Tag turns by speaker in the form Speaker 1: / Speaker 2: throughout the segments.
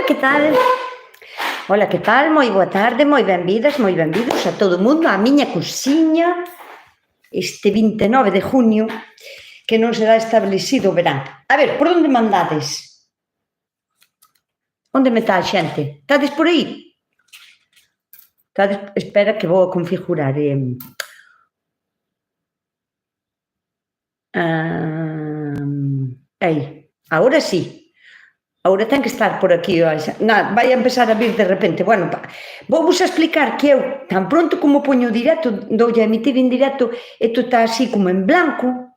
Speaker 1: que tal? Ola, que tal? Moi boa tarde, moi benvidas, moi benvidos a todo o mundo, á miña cociña, este 29 de junio, que non será establecido o verán. A ver, por onde mandades? Onde me está a xente? Estades por aí? Espera que vou a configurar. Aí, agora sí. Agora ten que estar por aquí, vai a empezar a vir de repente. Bueno, vou vos explicar que eu, tan pronto como poño directo, doulle a emitir en directo, isto está así como en blanco,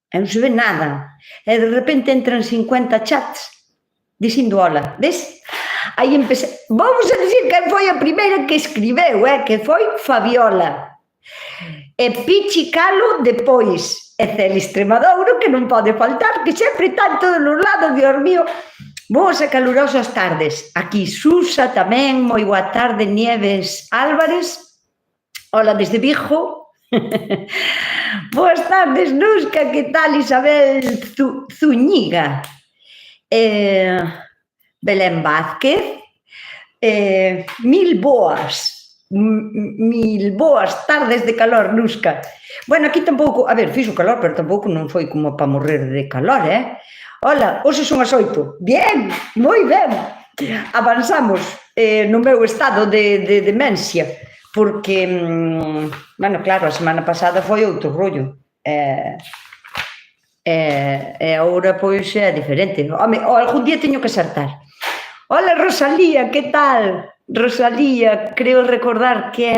Speaker 1: e non se ve nada. E de repente entran 50 chats dicindo hola, ves? Aí empecé, vamos a dicir que foi a primeira que escribeu, que foi Fabiola. E Pichi Calo depois, e Cel Extremadura, que non pode faltar, que sempre está en todos os lados, Dios mío. Boas e calurosas tardes. Aquí Susa tamén, moi boa tarde, Nieves Álvarez. Hola desde Vigo. Boas tardes, Nusca, que tal, Isabel Zúñiga. Belén Vázquez. Mil boas tardes de calor, Nusca. Bueno, aquí tampouco, a ver, fixo calor, pero tampouco non foi como para morrer de calor, Hola, hoxe son as 8. Bien, moi ben. Avanzamos no meu estado de demencia, porque, bueno, claro, a semana pasada foi outro rollo. E agora, pois, é diferente. Home, algún día teño que saltar. Hola, Rosalía, que tal? Rosalía, creo recordar que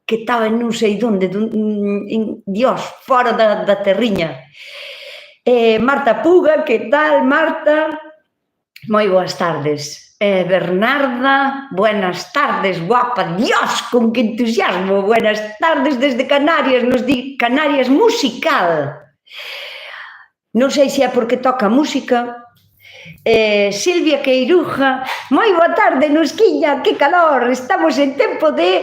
Speaker 1: estaba en non sei onde, Dios, fora da terriña. Marta Puga, que tal, Marta? Moi boas tardes. Bernarda, buenas tardes, guapa, Dios, con que entusiasmo, buenas tardes desde Canarias, nos di Canarias musical. Non sei se é porque toca música. Silvia Queiruja, moi boa tarde, Nusquiña, que calor, estamos en tempo de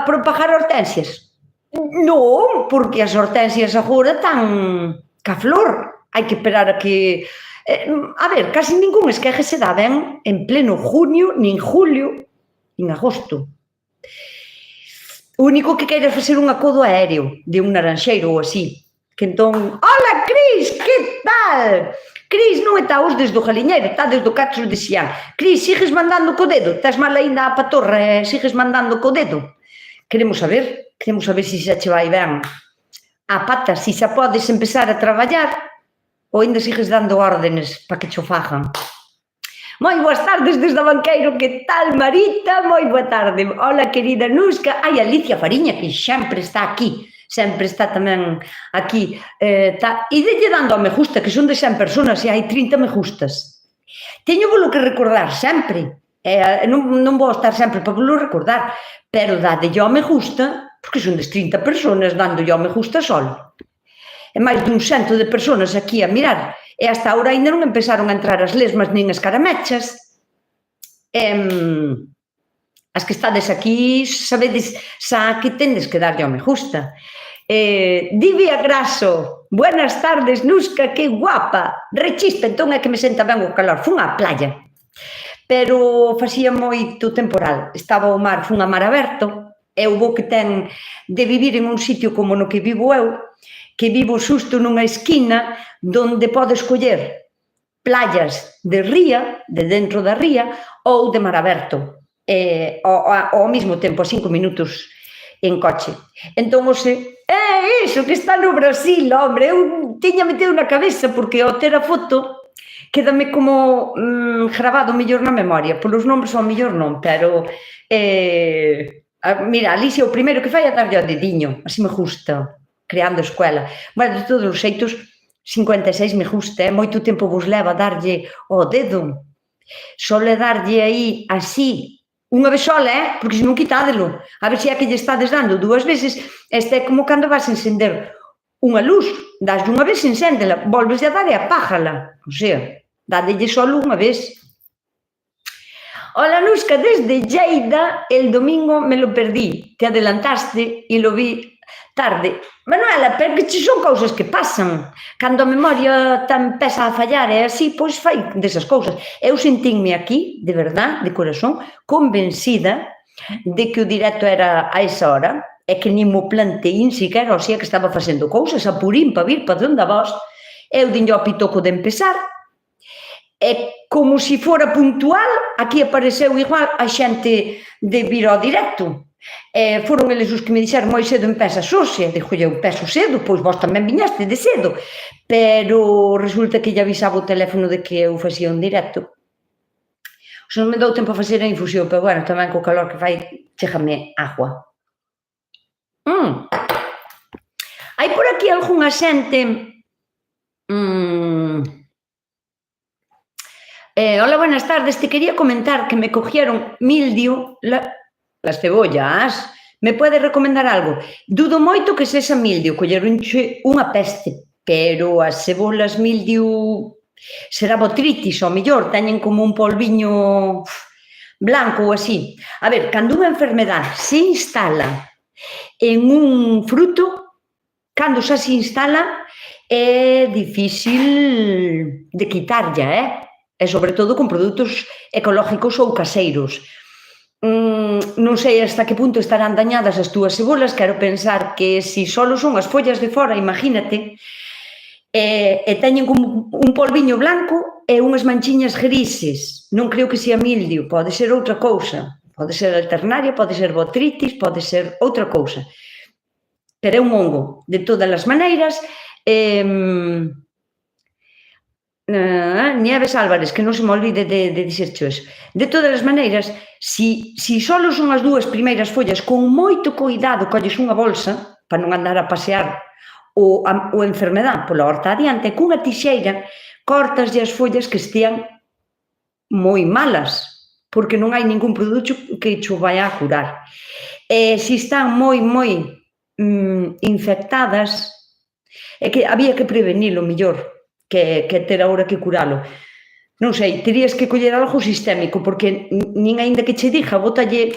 Speaker 1: propagar hortensias. Non, porque as hortensias agora están ca flor, hai que esperar a que... A ver, casi ningún esqueje se dá ben en pleno junio, nin julio, nin agosto. O único que queira facer un acodo aéreo de un naranxeiro ou así, que entón... Hola, Cris, que tal? Cris, non está os desde o Galiñeiro, está desde o Castro de Xián. Cris, sigues mandando co dedo? Estás mal ainda a patorra, sigues mandando co dedo? Queremos saber se xa che vai ben a pata, se xa podes empezar a traballar ou ainda sigues dando órdenes para que cho fajan. Moi boas tardes desde o Banqueiro, que tal, Marita? Moi boa tarde. Hola, querida Nusca. Ai, Alicia Fariña, que sempre está aquí. Sempre está tamén aquí. E delle dando a me gusta, que son de 100 personas e hai 30 me gustas. Teño volo que recordar sempre. Non vou estar sempre para volo recordar, pero dadelle ao me gusta, porque son des 30 personas dándolle ao me gusta solo. E máis dun 100 de personas aquí a mirar. E hasta ahora ainda non empezaron a entrar as lesmas nin as caramechas. As que estades aquí, sabedes, xa que tendes que darlle ao me gusta. Divia Graso, buenas tardes, Nusca, que guapa. Rechispa, entón é que me senta ben o calor. Fun á playa, pero facía moito temporal. Estaba o mar, fun a mar aberto, e o bo que ten de vivir en un sitio como no que vivo eu, que vivo xusto nunha esquina donde podes coller playas de ría, de dentro da ría, ou de mar aberto, ao mesmo tempo, a 5 minutos en coche. Entón, iso que está no Brasil, hombre, eu tiña metido na cabeza, porque ao ter a foto, quédame como grabado mellor na memoria, polos nombres ao mellor non, pero, mira, Alicia, o primeiro que fai é darlle ao dediño, así me gusta, creando escuela. Bueno, de todos os xeitos, 56 me gusta, moito tempo vos leva darlle ao dedo, sole darlle aí así, unha vez sola, porque se non quitádelo, a ver se é que lle estades dando 2 veces, este é como cando vas a encender unha luz, daslle unha vez, encéndela, volves a dar e apájala, o sea, dádelle solo unha vez. Hola, Nusca, desde Lleida, el domingo me lo perdí, te adelantaste y lo vi Tarde. Manuela, pero que son cousas que pasan. Cando a memoria tan empeza a fallar e así, pois fai desas cousas. Eu sentinme aquí, de verdad, de corazón, convencida de que o directo era a esa hora e que nin mo planteín siquiera, o sea que estaba facendo cousas a purín para vir para onde a vos. Eu dinlle ao pitoco de empezar e como se fora puntual, aquí apareceu igual a xente de vir ao directo. Foron eles os que me dixeron moi cedo empezas hoxe, dixo eu empezo cedo, pois vos tamén viñaste de cedo, pero resulta que lle avisaba o teléfono de que eu facía un directo. Non me dou tempo a facer a infusión, pero bueno, tamén co calor que fai, chégame agua. Hai por aquí algunha xente... Hola, buenas tardes, te quería comentar que me cogieron mildio... Las cebollas, me pode recomendar algo? Dudo moito que sexa mildio, colleronche unha peste, pero as cebolas mildio será botritis, ao mellor, teñen como un polviño blanco ou así. A ver, cando unha enfermedade se instala en un fruto, cando xa se instala, é difícil de quitarlla, e sobre todo con produtos ecológicos ou caseiros. Non sei hasta que punto estarán dañadas as túas cebolas, quero pensar que se só son as follas de fora, imagínate, e teñen como un polviño blanco e unhas manchiñas grises. Non creo que sea mildio, pode ser outra cousa, pode ser alternaria, pode ser botritis, pode ser outra cousa, pero é un hongo. De todas as maneiras, Nieves Álvarez, que non se me olvide de dixercho eso. De todas as maneiras, se só son as dúas primeiras follas, con moito cuidado colles unha bolsa, para non andar a pasear o enfermedade pola horta adiante, cunha tixeira cortaslle as follas que estean moi malas, porque non hai ningún produto que cho vai a curar. Se están moi infectadas, é que había que prevenilo mellor, que ter agora que curalo. Non sei, terías que coller algo sistémico, porque nin aínda que che diga, bótalle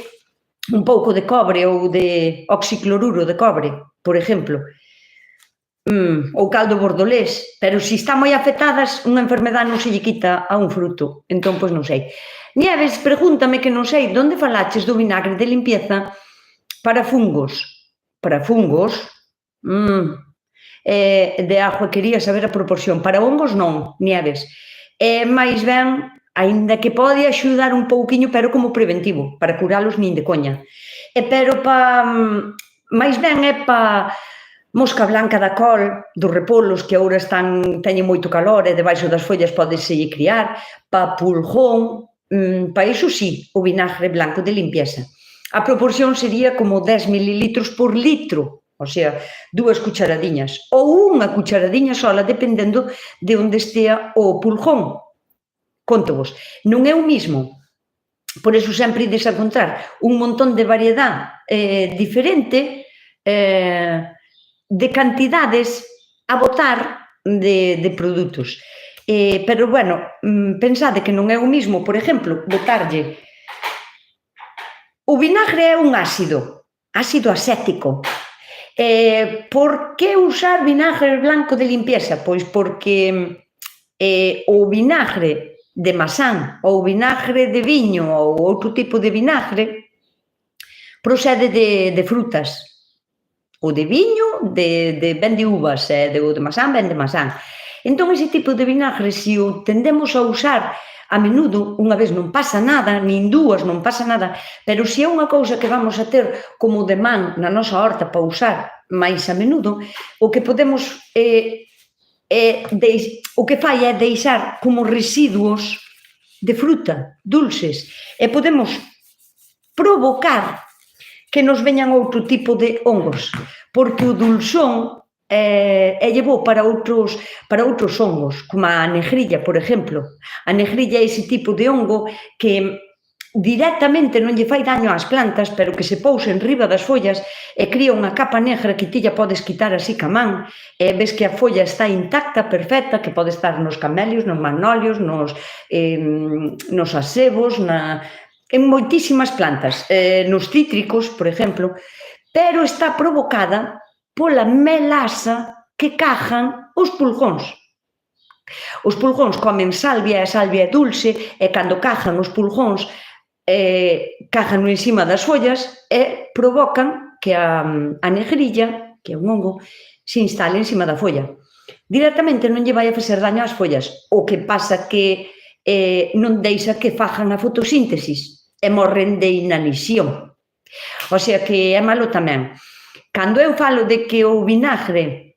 Speaker 1: un pouco de cobre ou de oxicloruro de cobre, por exemplo, ou caldo bordolés, pero se están moi afectadas, unha enfermedade non se lle quita a un fruto, entón, pois non sei. Nieves, pregúntame que non sei, onde falaches do vinagre de limpieza para fungos? Para fungos? De agua, quería saber a proporción. Para hongos non, Nieves. Mais ben, aínda que pode axudar un pouquiño, pero como preventivo, para curalos nin de coña. Pero máis ben é para mosca blanca da col, dos repolos que agora teñen moito calor e debaixo das follas podeselle criar, para pulgón, para iso sí, o vinagre blanco de limpieza. A proporción sería como 10 mililitros por litro, o sea, 2 cucharadiñas ou unha cucharadiña sola, dependendo de onde estea o pulgón. Contovos, non é o mismo, por eso sempre ides a encontrar un montón de variedade diferente de cantidades a botar de produtos. Pero, bueno, pensade que non é o mismo, por exemplo, botarlle... O vinagre é un ácido acético. Por que usar vinagre blanco de limpieza? Pois porque o vinagre de masán ou vinagre de viño ou outro tipo de vinagre procede de frutas. O de viño ven de uvas, o de masán ven de masán. Entón, ese tipo de vinagre, se o tendemos a usar a menudo, unha vez non pasa nada, nin dúas non pasa nada, pero se é unha cousa que vamos a ter como de man na nosa horta para usar máis a menudo, o que podemos o que fai é deixar como residuos de fruta, dulces, e podemos provocar que nos veñan outro tipo de hongos, porque o dulzón é bo para outros hongos, como a negrilla, por exemplo. A negrilla é ese tipo de hongo que directamente non lle fai daño ás plantas, pero que se pousa en riba das follas e cría unha capa negra que ti ya podes quitar así ca man, e ves que a folla está intacta, perfecta, que pode estar nos camelios, nos magnolios, nos acebos, en moitísimas plantas, nos cítricos, por exemplo, pero está provocada pola melasa que cajan os pulgóns. Os pulgóns comen salvia, e a salvia é dulce, e cando cajan os pulgóns, cajan encima das follas e provocan que a negrilla, que é un hongo, se instale encima da folla. Directamente non lle vai a facer daño ás follas. O que pasa que non deixa que fajan a fotosíntesis e morren de inanición. O sea que é malo tamén. Cando eu falo de que o vinagre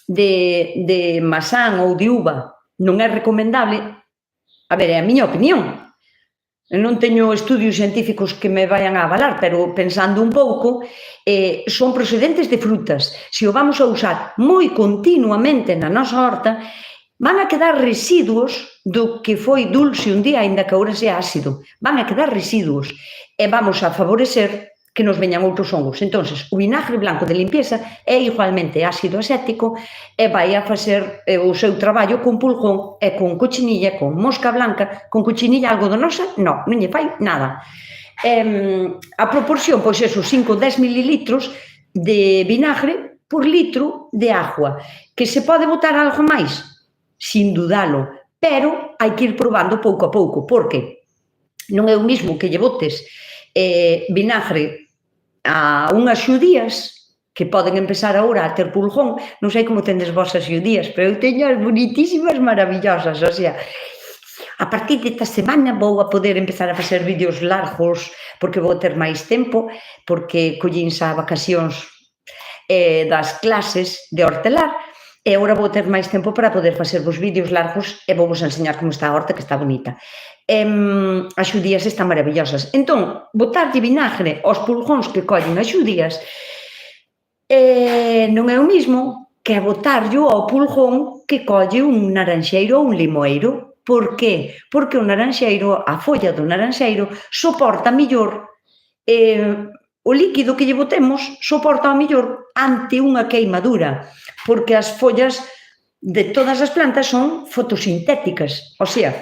Speaker 1: de masán ou de uva non é recomendable, a ver, é a miña opinión. Non teño estudios científicos que me vayan a avalar, pero pensando un pouco, son procedentes de frutas. Se o vamos a usar moi continuamente na nosa horta, van a quedar residuos do que foi dulce un día, aínda que agora sea ácido. Van a quedar residuos e vamos a favorecer que nos veñan outros hongos. Entón, o vinagre blanco de limpieza é igualmente ácido acético e vai a facer o seu traballo con pulgón e con cochinilla, con mosca blanca, con cochinilla algodonosa, non lle fai nada. A proporción, pois eso, 5 ou 10 mililitros de vinagre por litro de agua. Que se pode botar algo máis? Sin dudalo, pero hai que ir probando pouco a pouco, porque non é o mismo que lle botes vinagre a unhas xudías que poden empezar agora a ter pulgón. Non sei como tendes vosas xudías, pero eu teño as bonitísimas, maravillosas. O sea, a partir desta semana vou a poder empezar a facer vídeos largos porque vou ter máis tempo, porque collínse a vacacións das clases de hortelar e agora vou ter máis tempo para poder facer vos vídeos largos e vou vos enseñar como está a horta, que está bonita. As xudías están maravillosas. Entón, botarlle vinagre aos pulgóns que collen as xudías non é o mismo que botarlle ao pulgón que colle un naranxeiro ou un limoeiro. Por qué? Porque o naranxeiro, a folla do naranxeiro, soporta mellor o líquido que lle botemos, soporta mellor ante unha queimadura, porque as follas de todas as plantas son fotosintéticas, o sea,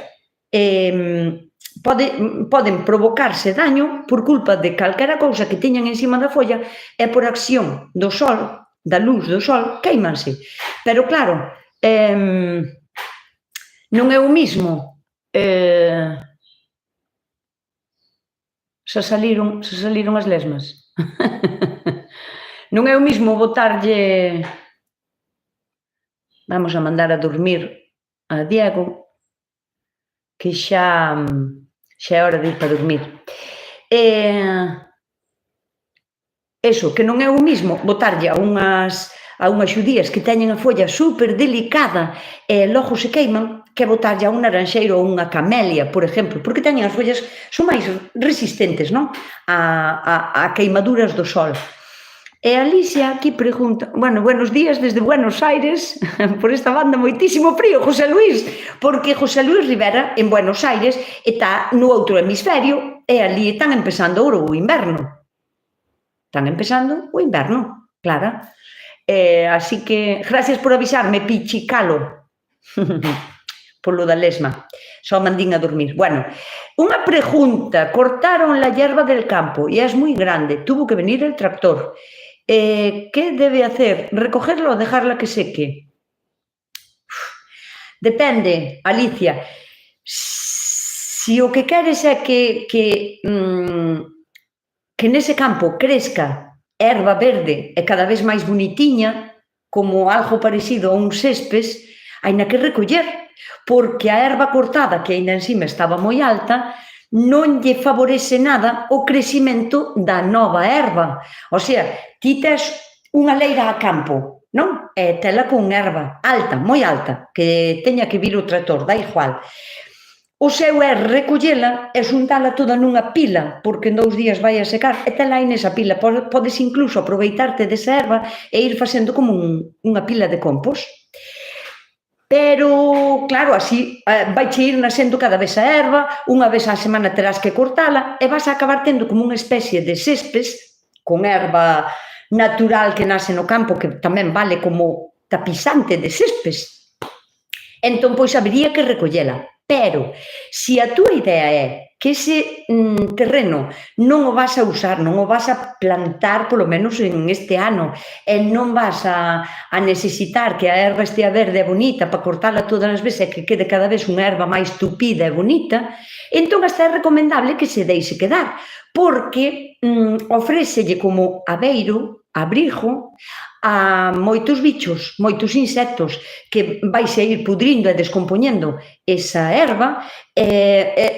Speaker 1: poden provocarse daño por culpa de calquera cousa que teñan encima da folla e por acción do sol, da luz do sol, queimanse. Pero claro, non é o mismo, se saliron as lesmas. Non é o mismo botarlle, vamos a mandar a dormir a Diego, que xa é hora de ir para dormir. Eso, que non é o mismo botarlle a unhas xudías que teñen a folla super delicada e logo se queiman, que botarlle a un naranxeiro ou unha camelia, por exemplo, porque teñen as follas, son máis resistentes, non? A queimaduras do sol. E Alicia aquí pregunta, bueno, buenos días desde Buenos Aires, por esta banda moitísimo frío, José Luis, porque José Luis Rivera en Buenos Aires está no outro hemisferio e ali están empezando agora o inverno. Están empezando o inverno, Clara. Así que, gracias por avisarme, Pichicalo, polo da lesma. Só mandín a dormir. Bueno, unha pregunta. Cortaron la hierba del campo y es muy grande. Tuvo que venir el tractor. ¿Qué debe hacer? ¿Recogerla o dejarla que seque? Depende, Alicia. Si o que queres é que nese campo crezca erva verde e cada vez máis bonitiña, como algo parecido a un céspes, haina que recoller, porque a erva cortada, que aínda encima estaba moi alta, non lle favorece nada o crecimento da nova erva. O sea, ti tes unha leira a campo, non? E tela con erva alta, moi alta, que teña que vir o tractor, dá igual. O seu é recollela e xuntala toda nunha pila, porque en 2 días vai a secar, e tela aí nesa pila. Podes incluso aproveitarte desa erva e ir facendo como unha pila de compost. Pero, claro, así vai che ir nascendo cada vez a erva, unha vez á semana terás que cortala e vas a acabar tendo como unha especie de céspes con erva natural que nace no campo, que tamén vale como tapizante de céspes. Entón, pois, habería que recollela. Pero, se a túa idea é que ese terreno non o vas a usar, non o vas a plantar polo menos en este ano, e non vas a necesitar que a erva estea verde e bonita para cortala todas as veces e que quede cada vez unha erva máis tupida e bonita, entón hasta é recomendable que se deixe quedar, porque ofrécelle como abeiro, abrigo, a moitos bichos, moitos insectos que vais a ir pudrindo e descompoñendo esa erva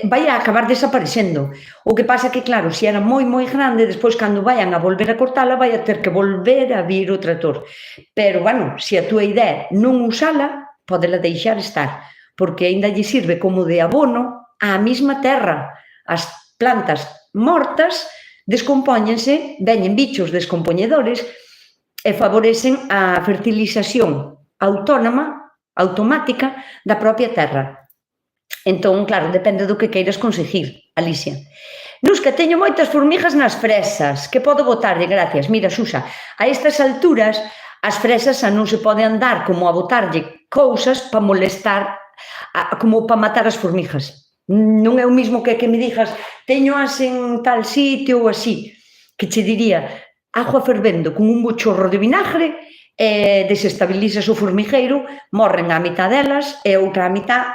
Speaker 1: vai a acabar desaparecendo. O que pasa que, claro, se era moi grande, despois cando vayan a volver a cortala vai a ter que volver a vir o trator. Pero, bueno, se a túa idea non usala, podela deixar estar, porque aínda lle sirve como de abono á mesma terra. As plantas mortas descompóñense, veñen bichos descompoñedores e favorecen a fertilización autónoma, automática, da propia terra. Entón, claro, depende do que queiras conseguir, Alicia. Nusca, teño moitas formigas nas fresas, que podo botarlle, gracias. Mira, Susa, a estas alturas, as fresas xa non se pode andar como a botarlle cousas para molestar, como para matar as formigas. Non é o mismo que me digas, teño as en tal sitio ou así, que che diría, agua fervendo con un bochorro de vinagre, desestabilizas o formigueiro, morren a mitad delas e outra a mitad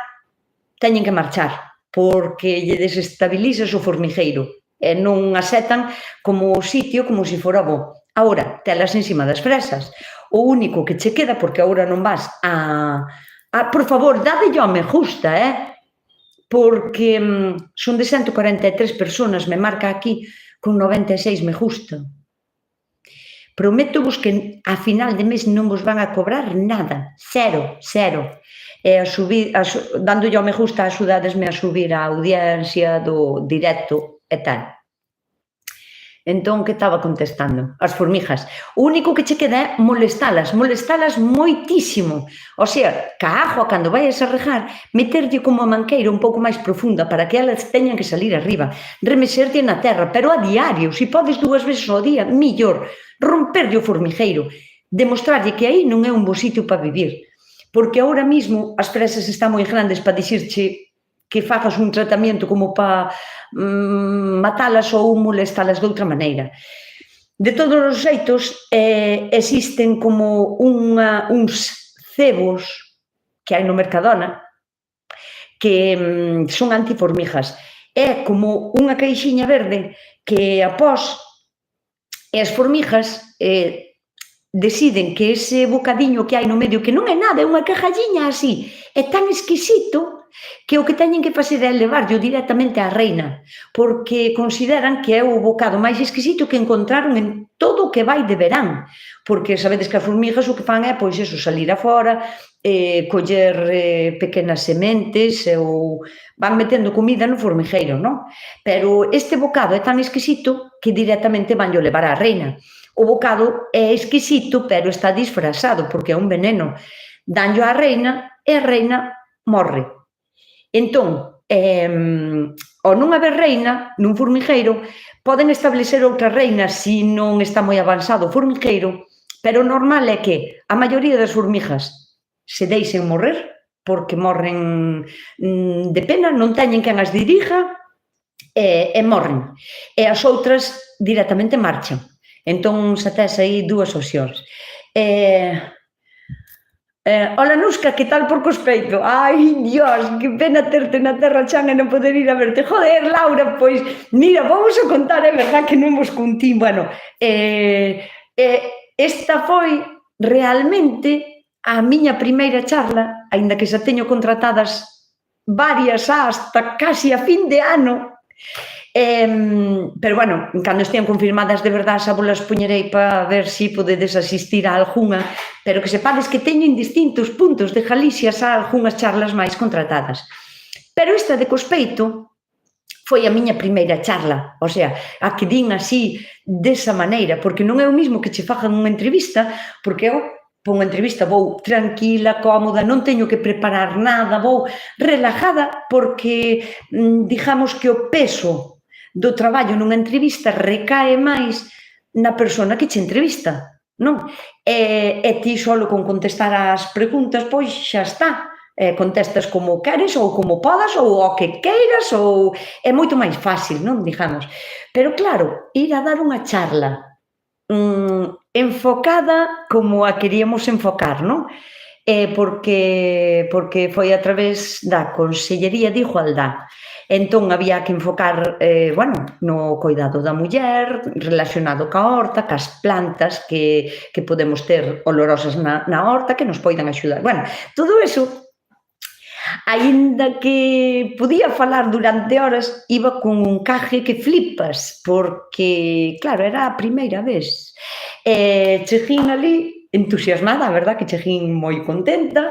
Speaker 1: teñen que marchar, porque lle desestabilizas o formigueiro e non asetan como o sitio como se fora bo. Agora, telas encima das fresas. O único que che queda, porque agora non vas por favor, dadelle ao me gusta, porque son de 143 personas, me marca aquí con 96 me gusta. Prométovos que a final de mes non vos van a cobrar nada, cero. E dándolle ao me gusta axudadesme a subir a audiencia do directo e tal. Entón, que estaba contestando? As formigas. O único que che queda é molestalas moitísimo. O sea, ca agua, cando vayas a regar, meterlle como a manqueira un pouco máis profunda para que elas teñan que salir arriba, remexerlle na terra, pero a diario, se podes 2 veces ao día, millor, romperlle o formigueiro, demostrarlle que aí non é un bo sitio para vivir, porque agora mismo as fresas están moi grandes para dicirche que fagas un tratamento como para matalas ou molestalas de outra maneira. De todos os xeitos, existen como uns cebos que hai no Mercadona que son antiformigas. É como unha caixiña verde que após as formigas deciden que ese bocadiño que hai no medio, que non é nada, é unha cajalliña así, é tan exquisito que o que teñen que facer é levarlo directamente á reina, porque consideran que é o bocado máis exquisito que encontraron en todo o que vai de verán, porque sabedes que as formigas o que fan é, pois, eso, salir afora, coller pequenas sementes ou van metendo comida no formigueiro, non? Pero este bocado é tan exquisito que directamente vanllo levar á reina. O bocado é exquisito, pero está disfrazado, porque é un veneno. Danllo á reina e a reina morre. Entón, ao non haber reina nun formigueiro, poden establecer outra reina se non está moi avanzado o formigueiro, pero o normal é que a maioría das formigas se deixen morrer, porque morren de pena, non teñen quen as dirija e morren. E as outras directamente marchan. Entón, xa tes aí 2 opcións. Hola, Nusca, que tal por cospeito? Ai, Dios, que pena terte na terra chan e non poder ir a verte. Joder, Laura, pois, mira, vamos a contar, é verdad que non vos contín. Bueno, esta foi realmente a miña primeira charla, aínda que xa teño contratadas varias hasta casi a fin de ano, pero, bueno, cando estean confirmadas de verdade xa volas poñerei para ver se podedes asistir a algunha, pero que sepades que teño en distintos puntos de Galicia xa algunhas charlas máis contratadas. Pero esta de cospeito foi a miña primeira charla, o sea, a que din así, desa maneira, porque non é o mismo que che fagan unha entrevista, porque eu, para unha entrevista, vou tranquila, cómoda, non teño que preparar nada, vou relajada, porque, digamos que o peso do traballo nunha entrevista recae máis na persona que che entrevista, non? E ti solo con contestar as preguntas, pois xa está, contestas como queres ou como podas ou o que queiras ou é moito máis fácil, non, digamos. Pero claro, ir a dar unha charla enfocada como a queríamos enfocar, non? Porque foi a través da Consellería de Igualdade. Entón, había que enfocar, no cuidado da muller, relacionado ca horta, cas plantas que podemos ter olorosas na horta, que nos poidan axudar. Bueno, todo eso, aínda que podía falar durante horas, iba con un caje que flipas, porque, claro, era a primeira vez. Cheguín ali entusiasmada, a verdad, que cheguín moi contenta.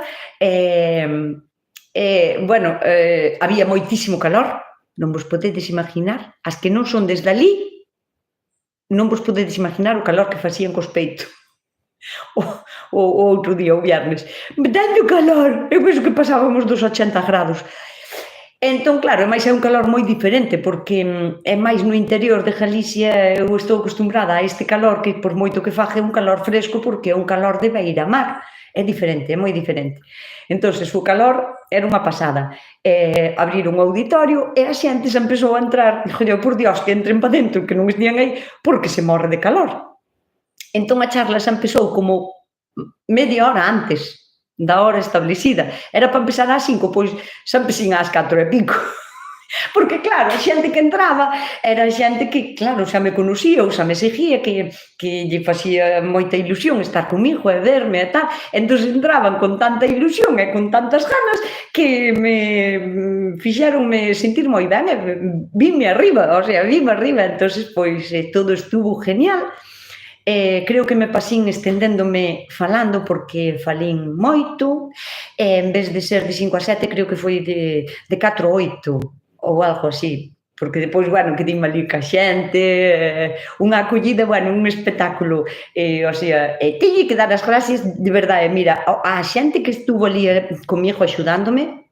Speaker 1: Había moitísimo calor, non vos podedes imaginar. As que non son desde ali, non vos podedes imaginar o calor que facían cos peitos. O outro día, o viernes. Dando calor, eu penso que pasábamos dos 80 grados. Entón, claro, é un calor moi diferente, porque é máis no interior de Galicia, eu estou acostumbrada a este calor, que por moito que faga é un calor fresco, porque é un calor de beira-mar. É diferente, é moi diferente. Entón, o calor era unha pasada. Abriron o auditorio e a xente se empezou a entrar. Dixo, por Dios, que entren para dentro, que non estian aí, porque se morre de calor. Entón, a charla se empezou como media hora antes da hora establecida. Era para empezar ás 5, pois xa empecín ás 4 e pico. Porque, claro, a xente que entraba era xente que, claro, xa me conocía ou xa me seguía, que lle facía moita ilusión estar comigo e verme e tal. Entón, entraban con tanta ilusión e con tantas ganas que me fixeronme sentir moi ben e vime arriba. Entón, pois, todo estuvo genial. Creo que me pasín estendéndome falando porque falín moito, en vez de ser de 5 a 7 creo que foi de 4 a 8 ou algo así, porque depois, que dime ali ca xente, unha acollida, un espectáculo, teño que dar as gracias de verdade, mira, a xente que estuvo ali comigo axudándome,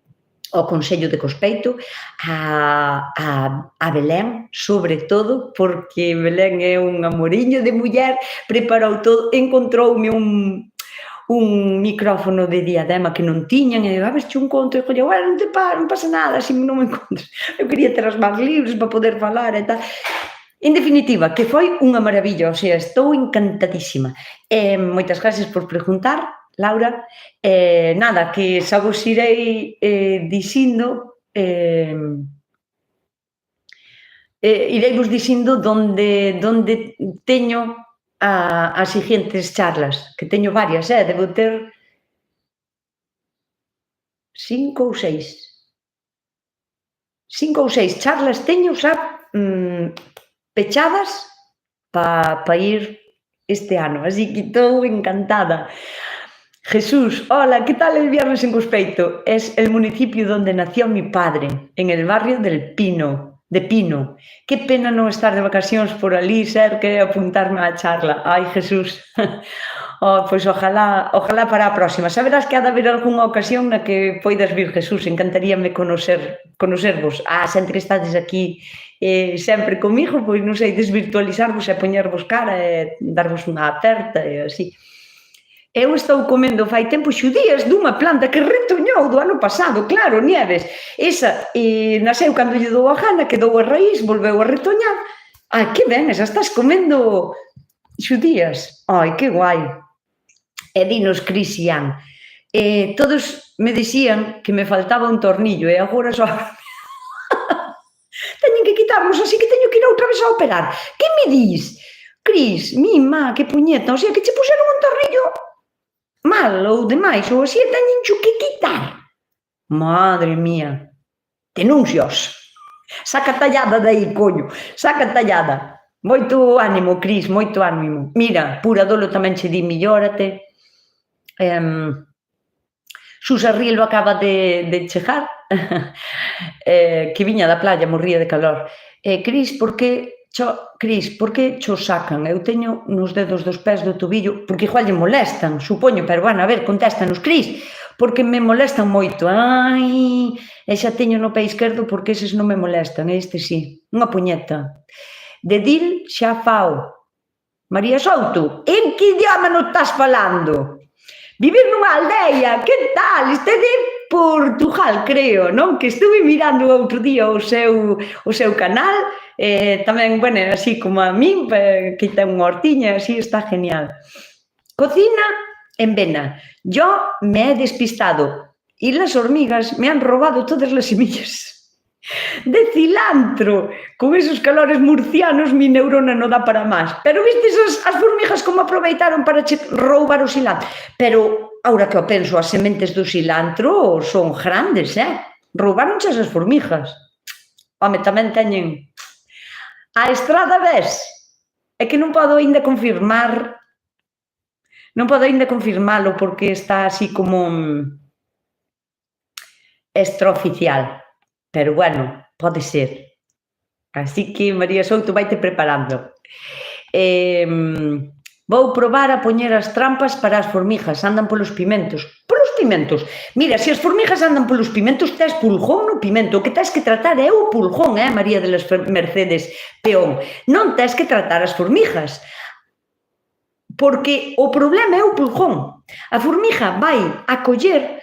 Speaker 1: ao Consello de Cospeito, a Belén, sobre todo, porque Belén é un amoriño de muller, preparou todo, encontroume un micrófono de diadema que non tiñan, e a ver se encontro, e non pasa nada, se non me encontras. Eu quería ter as mans libres para poder falar e tal. En definitiva, que foi unha maravilla, estou encantadísima. Moitas gracias por preguntar, Laura. Nada, que xa vos irei dicindo, irei vos dicindo donde teño as seguintes charlas, que teño varias, debo ter 5 ou 6. 5 ou 6 charlas teño xa pechadas para ir este ano, así que estou encantada. Jesús, hola, ¿qué tal el viernes en Cospeito? Es el municipio donde nació mi padre, en el barrio de Pino. Qué pena non estar de vacacións por ali cerca e apuntarme á charla. Ai, Jesús, pois ojalá para a próxima. Saberás que ha de haber algunha ocasión na que poidas vir, Jesús, encantaríame conocervos. A xente que estades aquí sempre comigo, pois non sei, desvirtualizarvos e poñervos cara e darvos unha aperta e así. Eu estou comendo fai tempo xudías dunha planta que retoñou do ano pasado, claro, Nieves. Esa nasceu cando lle dou a gana, quedou a raíz, volveu a retoñar. Ai, que ben, esa estás comendo xudías. Ai, que guai. E dinos, Cristian, todos me dicían que me faltaba un tornillo e agora só teñen que quitarnos, así que teño que ir outra vez a operar. Que me dis? Cris, mima, que puñeta, que che puxeron un tornillo mal ou demais, ou así, teñencho que quitar. Madre mía. Denuncios. Saca tallada dai, coño. Saca tallada. Moito ánimo, Cris, moito ánimo. Mira, Pura Dolo tamén che di millórate. Susa Rielo acaba de chegar, que viña da playa, morría de calor. Cris, por que cho sacan? Eu teño nos dedos dos pés do tobillo, porque igual lle molestan, supoño, pero a ver, contéstanos, Cris, porque me molestan moito. Ai, e xa teño no pé esquerdo porque eses non me molestan, este sí. Unha puñeta. Dedil xa fao. María Souto, en que idioma non estás falando? Vivir nunha aldea, que tal? Este de Portugal, creo, non? Que estuve mirando outro día o seu canal, tamén, bueno, así como a min, que ten unha hortiña, así está genial. Cocina en Vena. Yo me he despistado y las hormigas me han robado todas las semillas de cilantro. Con esos calores murcianos mi neurona non dá para máis. Pero vistes as formigas como aproveitaron para roubar o cilantro? Pero, ahora que o penso, as sementes do cilantro son grandes, roubaron as formigas. Home, tamén teñen... A estrada ves? É que non podo ainda confirmar... Non podo ainda confirmalo porque está así como extraoficial. Pero, bueno, pode ser. Así que, María Souto, vaite preparando. Vou probar a poñer as trampas para as formigas. Andan polos pimentos. Polos pimentos? Mira, se as formigas andan polos pimentos, tes pulgón no pimento. O que tes que tratar é o pulgón, María de las Mercedes Peón. Non tes que tratar as formigas. Porque o problema é o pulgón. A formiga vai a coller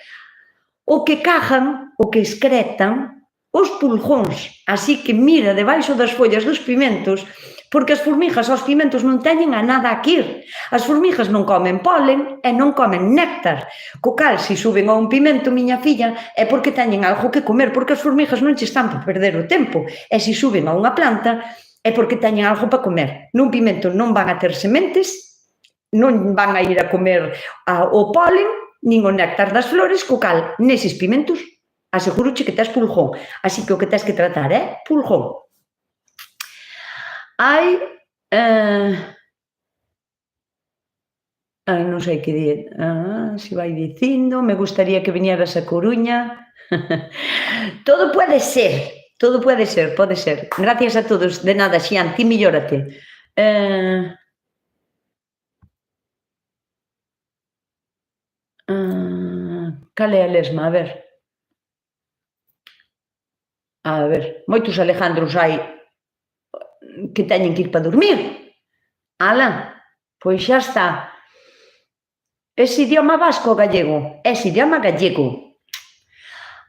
Speaker 1: o que cajan, o que excretan, os pulgóns, así que mira debaixo das follas dos pimentos, porque as formigas aos pimentos non teñen a nada a ir. As formigas non comen polen e non comen néctar. Co cal, se suben a un pimento, miña filla, é porque teñen algo que comer, porque as formigas non che están para perder o tempo. E se suben a unha planta, é porque teñen algo para comer. Nun pimento non van a ter sementes, non van a ir a comer o polen, nin o néctar das flores, co cal, neses pimentos, aseguroche que tes pulgón. Así que o que tes que tratar é pulgón. Hai... non sei que dir. Se vai dicindo, me gustaría que viñeras a Coruña. Todo pode ser. Todo pode ser, pode ser. Gracias a todos. De nada, Xian, ti millórate. Cal é a lesma? A ver, moitos Alejandros hai que teñen que ir para dormir. Ala, pois xa está. Ese idioma vasco ou gallego? Ese idioma gallego.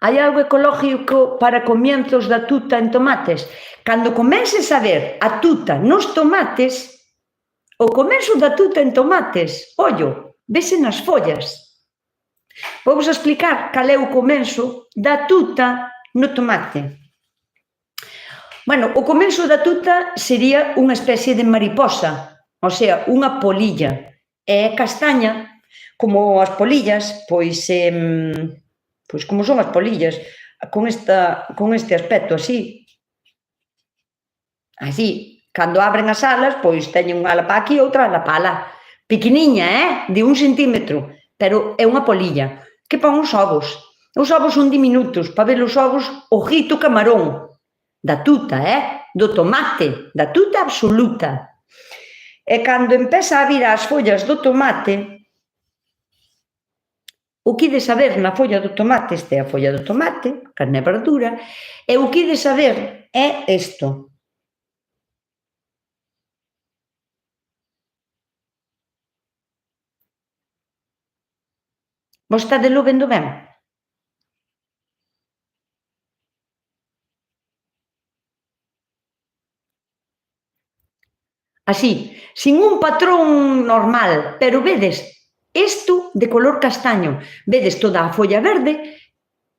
Speaker 1: Hai algo ecológico para comienzos da tuta en tomates? Cando comences a ver a tuta nos tomates, o comenzo da tuta en tomates, ollo, vese nas follas. Vamos a explicar cal é o comenzo da tuta no tomate. Bueno, o comenzo da tuta sería unha especie de mariposa, o sea, unha polilla. É castaña, como as polillas, pois como son as polillas, con este aspecto así. Así, cando abren as alas, pois teñen unha ala para aquí e outra ala para alá. Pequeniña, de 1 centímetro, pero é unha polilla, que pon os ovos. Os ovos son diminutos, para ver os ovos, ojito camarón. Da tuta, do tomate, da tuta absoluta. E cando empeza a vir as follas do tomate, o que ides a ver na folla do tomate, este é a folla do tomate, carne e verdura, e o que ides a ver é isto. Vos estadelo vendo ben? Así, sin un patrón normal, pero vedes isto de color castaño, vedes toda a folla verde,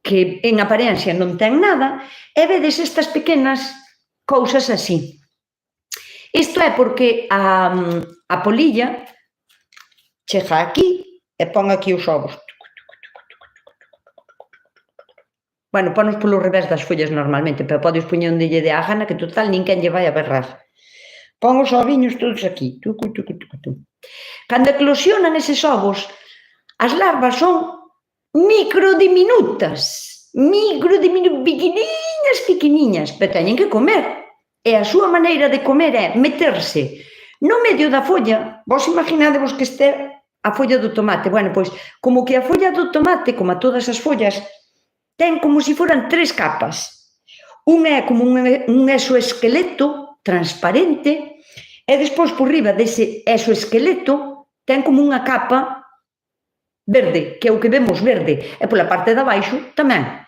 Speaker 1: que en apariencia non ten nada, e vedes estas pequenas cousas así. Isto é porque a polilla chega aquí e pon aquí os ovos. Bueno, ponos polo revés das follas normalmente, pero podes poñer onde lle dé a gana, que total ninguén lle vai a berrar. Pon os oviños todos aquí. Cando eclosionan eses ovos, as larvas son microdiminutas, pequeniñas, pero teñen que comer. E a súa maneira de comer é meterse no medio da folla. Vos imaginadevos que este a folla do tomate. Bueno, pois, como que a folla do tomate, como a todas as follas, ten como se foran 3 capas. Un é como un exoesqueleto transparente, e despois por riba dese exoesqueleto ten como unha capa verde, que é o que vemos verde, e pola parte de abaixo tamén.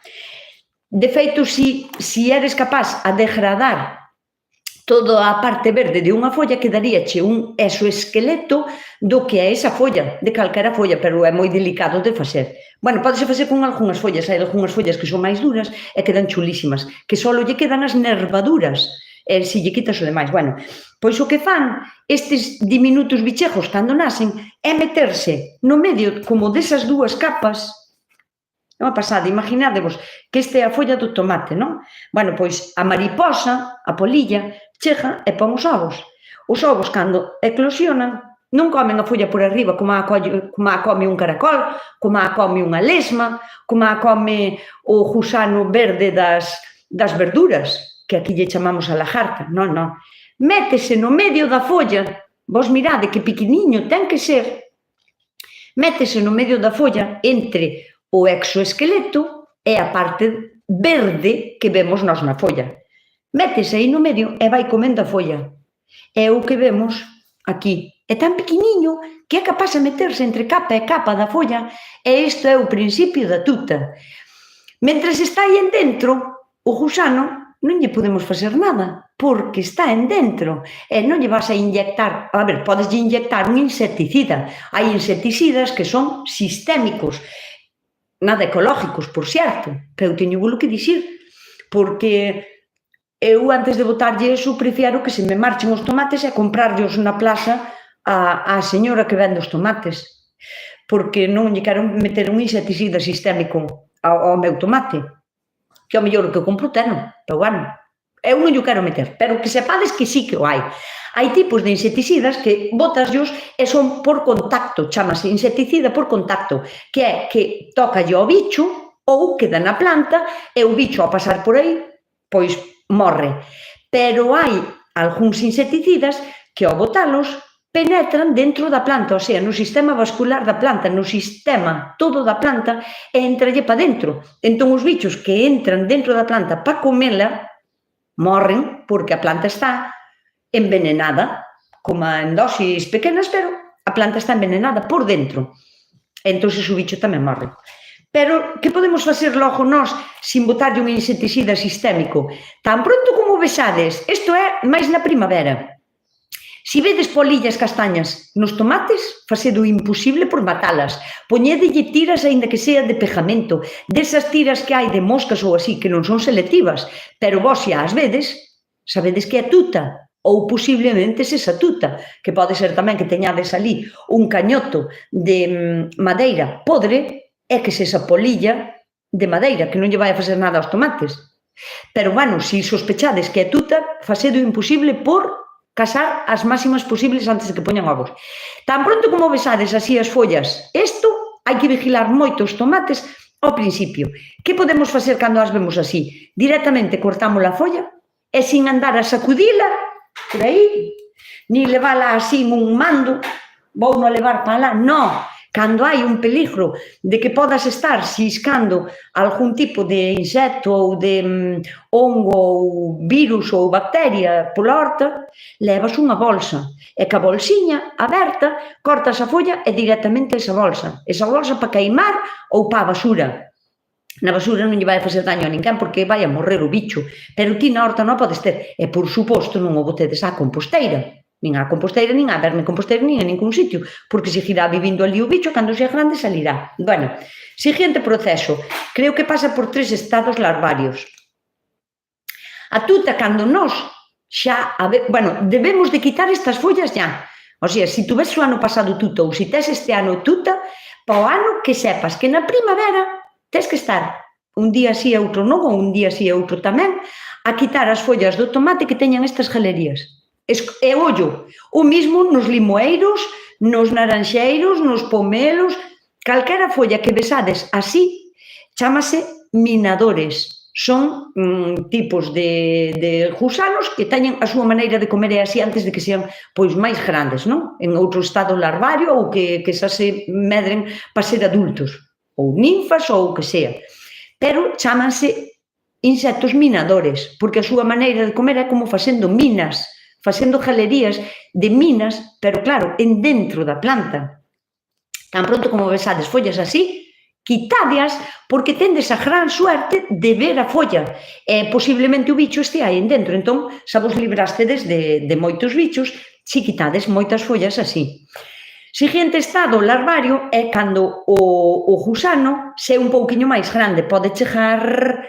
Speaker 1: De feito, se eres capaz a degradar toda a parte verde de unha folla, quedaríache un exoesqueleto do que é esa folla, de calquera folla, pero é moi delicado de facer. Bueno, podese facer con algunhas follas, hai algunhas follas que son máis duras e quedan chulísimas, que só lle quedan as nervaduras, e se lle quitas o demais. Bueno, pois o que fan estes diminutos bichejos cando nacen é meterse no medio como desas dúas capas. É unha pasada, imaginádevos que este é a folla do tomate, non? Bueno, pois a mariposa, a polilla, chega e pon os ovos. Os ovos, cando eclosionan, non comen a folla por arriba como a come un caracol, como a come unha lesma, como a come o gusano verde das verduras, que aquí lle chamamos a lagarta. Non, non. Métese no medio da folla, vos mirade que pequeniño ten que ser, métese no medio da folla entre o exoesqueleto e a parte verde que vemos nós na folla. Métese aí no medio e vai comendo a folla. É o que vemos aquí. É tan pequeniño que é capaz de meterse entre capa e capa da folla, e isto é o principio da tuta. Mentres está aí en dentro, o gusano non lle podemos facer nada, porque está en dentro, e non lle vas a inyectar, a ver, podes inyectar un insecticida. Hai insecticidas que son sistémicos, nada ecológicos, por certo, pero teño volo que dicir, porque eu, antes de botarlle eso, prefiero que se me marchen os tomates e comprarllos na plaza á señora que vende os tomates, porque non lle quero meter un insecticida sistémico ao meu tomate, que ao mellor o que compro teno, pero bueno, eu non lle quero meter, pero que sepades que sí que o hai. Hai tipos de insecticidas que botaslos e son por contacto, chamase insecticida por contacto, que é que tócalle ao bicho ou queda na planta e o bicho ao pasar por aí, pois morre. Pero hai algúns insecticidas que ao botalos penetran dentro da planta, o sea, no sistema vascular da planta, no sistema todo da planta, e entralle para dentro. Entón, os bichos que entran dentro da planta para comela, morren porque a planta está envenenada, como en dosis pequenas, pero a planta está envenenada por dentro. Entón, o bicho tamén morre. Pero, que podemos facer logo nós sin botarlle un insecticida sistémico? Tan pronto como vexades, isto é máis na primavera. Se vedes polillas castañas nos tomates, facedo o imposible por matalas. Poñédelle tiras, aínda que sea de pegamento, desas tiras que hai de moscas ou así, que non son selectivas, pero vos xa as vedes, sabedes que é tuta, ou posiblemente esa tuta, que pode ser tamén que teñades ali un cañoto de madeira podre, é que se esa polilla de madeira, que non lle vai a facer nada aos tomates. Pero, bueno, se sospechades que é tuta, facedo o imposible por casar as máximas posibles antes de que poñan ovos. Tan pronto como besades así as follas, isto hai que vigilar moito os tomates ao principio. Que podemos facer cando as vemos así? Directamente cortamos a folla e sin andar a sacudila por aí, ni levala así un mando, vou non levar para lá, non. Cando hai un peligro de que podas estar ciscando algún tipo de insecto ou de hongo ou virus ou bacteria pola horta, levas unha bolsa e ca bolsiña aberta cortas a folla e directamente esa bolsa para queimar ou para a basura. Na basura non lle vai a facer daño a ninguén porque vai a morrer o bicho, pero ti na horta non podes ter, e por suposto non o botedes á composteira, nin á composteira, nin á verme composteira, nin a ningún sitio, porque seguirá vivindo ali o bicho, cando sea grande salirá. Bueno, siguiente proceso, creo que pasa por 3 estados larvarios. A tuta, cando nós xa, bueno, debemos de quitar estas follas xa, o sea, se tu ves o ano pasado tuta ou se tes este ano tuta, pa o ano que sepas que na primavera tes que estar un día así e outro non, ou un día así e outro tamén, a quitar as follas do tomate que teñan estas galerías. E ollo, o mismo nos limoeiros, nos naranxeiros, nos pomelos, calquera folla que besades así, chámase minadores. Son tipos de gusanos que teñen a súa maneira de comer así antes de que sean pois máis grandes, non? En outro estado larvario ou que xa se medren para ser adultos, ou ninfas ou o que sea. Pero chámanse insectos minadores, porque a súa maneira de comer é como facendo minas, facendo galerías de minas, pero claro, en dentro da planta. Tan pronto como vesades follas así, quitadias, porque tendes a gran suerte de ver a folla. Posiblemente o bicho este aí dentro, entón, xa vos librastedes de moitos bichos, se quitades moitas follas así. Seguinte estado larvario é cando o gusano se é un pouquiño máis grande, pode chegar,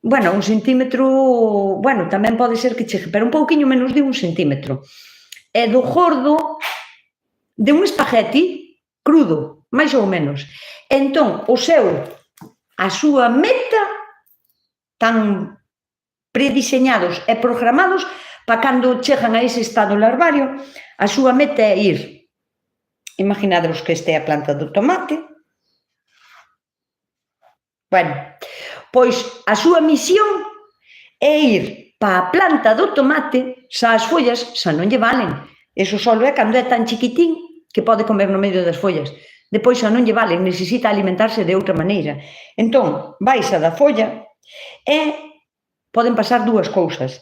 Speaker 1: bueno, 1 centímetro, bueno, tamén pode ser que chegue, pero un pouquiño menos de 1 centímetro. É do gordo de un espagueti crudo, máis ou menos. Entón, a súa meta, tan prediseñados e programados, para cando chegan a ese estado larvario, a súa meta é ir, imaginados que este é a planta do tomate, bueno, pois a súa misión é ir para a planta do tomate, xa as follas xa non lle valen, eso só é cando é tan chiquitín que pode comer no medio das follas. Depois xa non lle vale, necesita alimentarse de outra maneira. Entón, vais a da folla e poden pasar dúas cousas.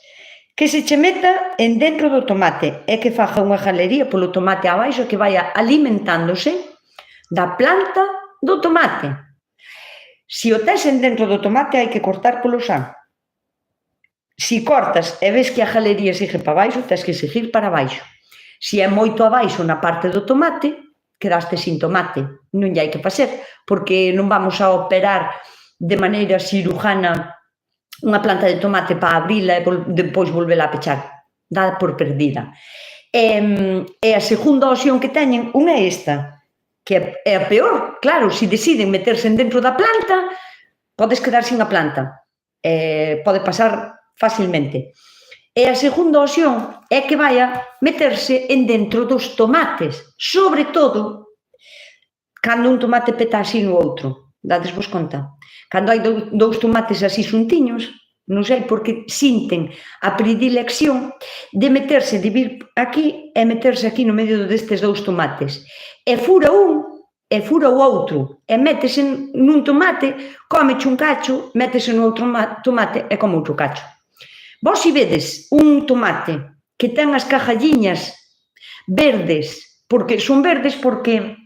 Speaker 1: Que se che meta en dentro do tomate e que faga unha galería polo tomate abaixo que vaya alimentándose da planta do tomate. Se o tes en dentro do tomate hai que cortar polo san. Se cortas e ves que a galería sigue para baixo, tes que seguir para baixo. Se é moito abaixo na parte do tomate, quedaste sin tomate, non lle hai que facer, porque non vamos a operar de maneira cirujana unha planta de tomate para abrila e depois volvela a pechar, dá por perdida. E a segunda opción que teñen, unha é esta, que é a peor, claro, se deciden meterse dentro da planta, podes quedar sin a planta, pode pasar facilmente. E a segunda opción é que vaya meterse en dentro dos tomates, sobre todo cando un tomate peta así no outro, dadesvos conta. Cando hai dous tomates así xuntiños, non sei porque sinten a predilección de meterse, de vir aquí e meterse aquí no medio destes dous tomates. E fura un, e fura o outro, e métese nun tomate, comeche un cacho, métese no outro tomate e come outro cacho. Vos se vedes un tomate que ten as cajalliñas verdes, porque son verdes porque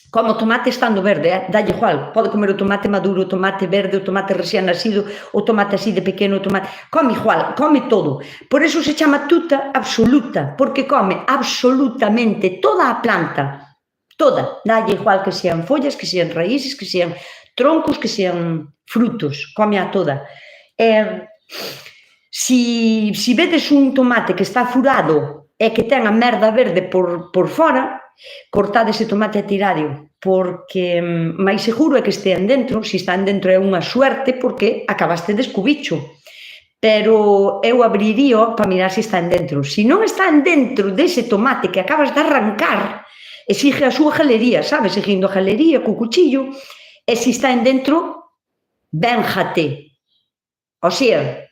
Speaker 1: como o tomate estando verde, dalle igual, pode comer o tomate maduro, o tomate verde, o tomate recién nacido, o tomate así de pequeno, o tomate, come igual, come todo. Por eso se chama tuta absoluta, porque come absolutamente toda a planta, toda, dalle igual que sean follas, que sean raíces, que sean troncos, que sean frutos, come a toda. Se vedes un tomate que está furado e que ten a merda verde por fora, cortad ese tomate e tiradio, porque máis seguro é que estean dentro, se están dentro é unha suerte porque acabaste descubicho, pero eu abrirío para mirar se están dentro. Se non están dentro dese tomate que acabas de arrancar, e sigue a súa galería, sabes, seguindo a galería co cuchillo, e se están dentro, vénjate. O sea,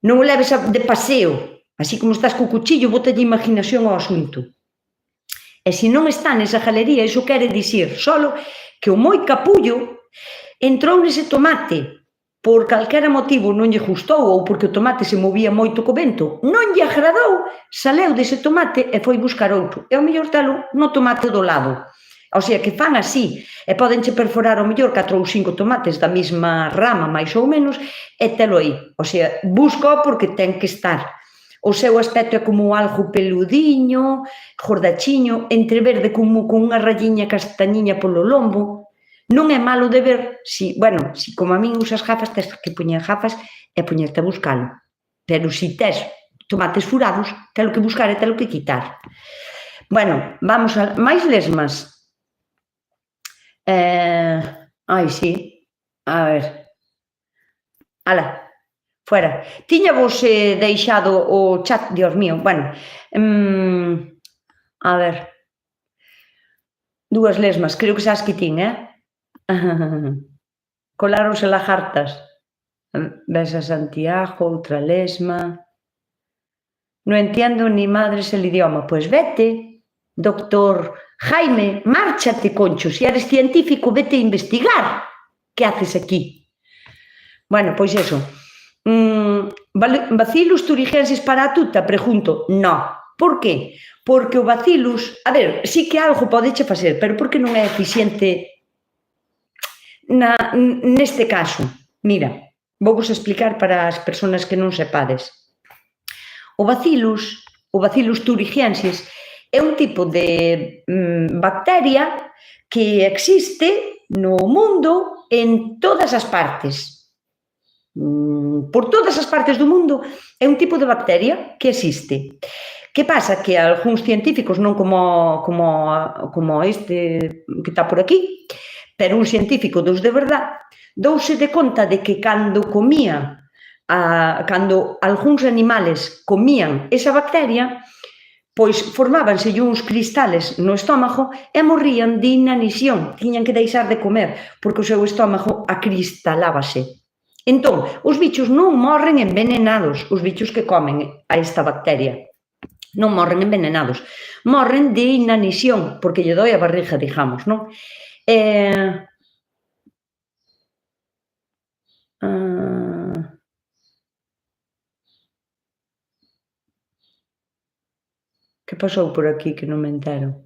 Speaker 1: non o leves de paseo, así como estás co cuchillo, botalle imaginación ao asunto. E se non está nesa galería, iso quere dicir solo que o moi capullo entrou nese tomate por calquera motivo non lle gustou ou porque o tomate se movía moito co vento, non lle agradou, saleu dese tomate e foi buscar outro. E ao mellor telo no tomate do lado. O sea, que fan así, e podenche perforar ao mellor 4 ou 5 tomates da mesma rama, máis ou menos, e telo aí. O sea, busco porque ten que estar. O seu aspecto é como algo peludiño, gordachiño, entre verde como con unha rayiña castañiña polo lombo. Non é malo de ver, bueno, se como a min usas gafas, tens que poñer gafas e poñerte a buscalo. Pero se tes tomates furados, telo que buscar e telo que quitar. Bueno, vamos a máis lesmas. Sí, a ver. Ala. Fuera. Tiñavos deixado o chat, Dios mío, bueno, a ver, dúas lesmas, creo que sabes que tin, Coláronse lagartas, ves a Santiago, outra lesma, non entiendo ni madres el idioma, pois vete, doctor Jaime, márchate, concho, se eres científico, vete a investigar, que haces aquí? Bueno, pois eso. Bacilos turigensis para a tuta? Pregunto, no. Por que? Porque o bacillus, a ver, sí que algo podeche facer, pero porque non é eficiente neste caso? Mira, vou vos explicar para as persoas que non sepades. O Bacillus thuringiensis, é un tipo de bacteria que existe no mundo en todas as partes. Por todas as partes do mundo é un tipo de bacteria que existe. Que pasa? Que algúns científicos, non como este que está por aquí, pero un científico dos de verdad, douse de conta de que cando algúns animales comían esa bacteria, pois formábanse uns cristales no estómago e morrían de inanición, tiñan que deixar de comer, porque o seu estómago acristalábase. Entón, os bichos non morren envenenados, os bichos que comen a esta bacteria. Non morren envenenados, morren de inanición, porque lle doi a barriga, digamos, non? Que pasou por aquí que non me entero?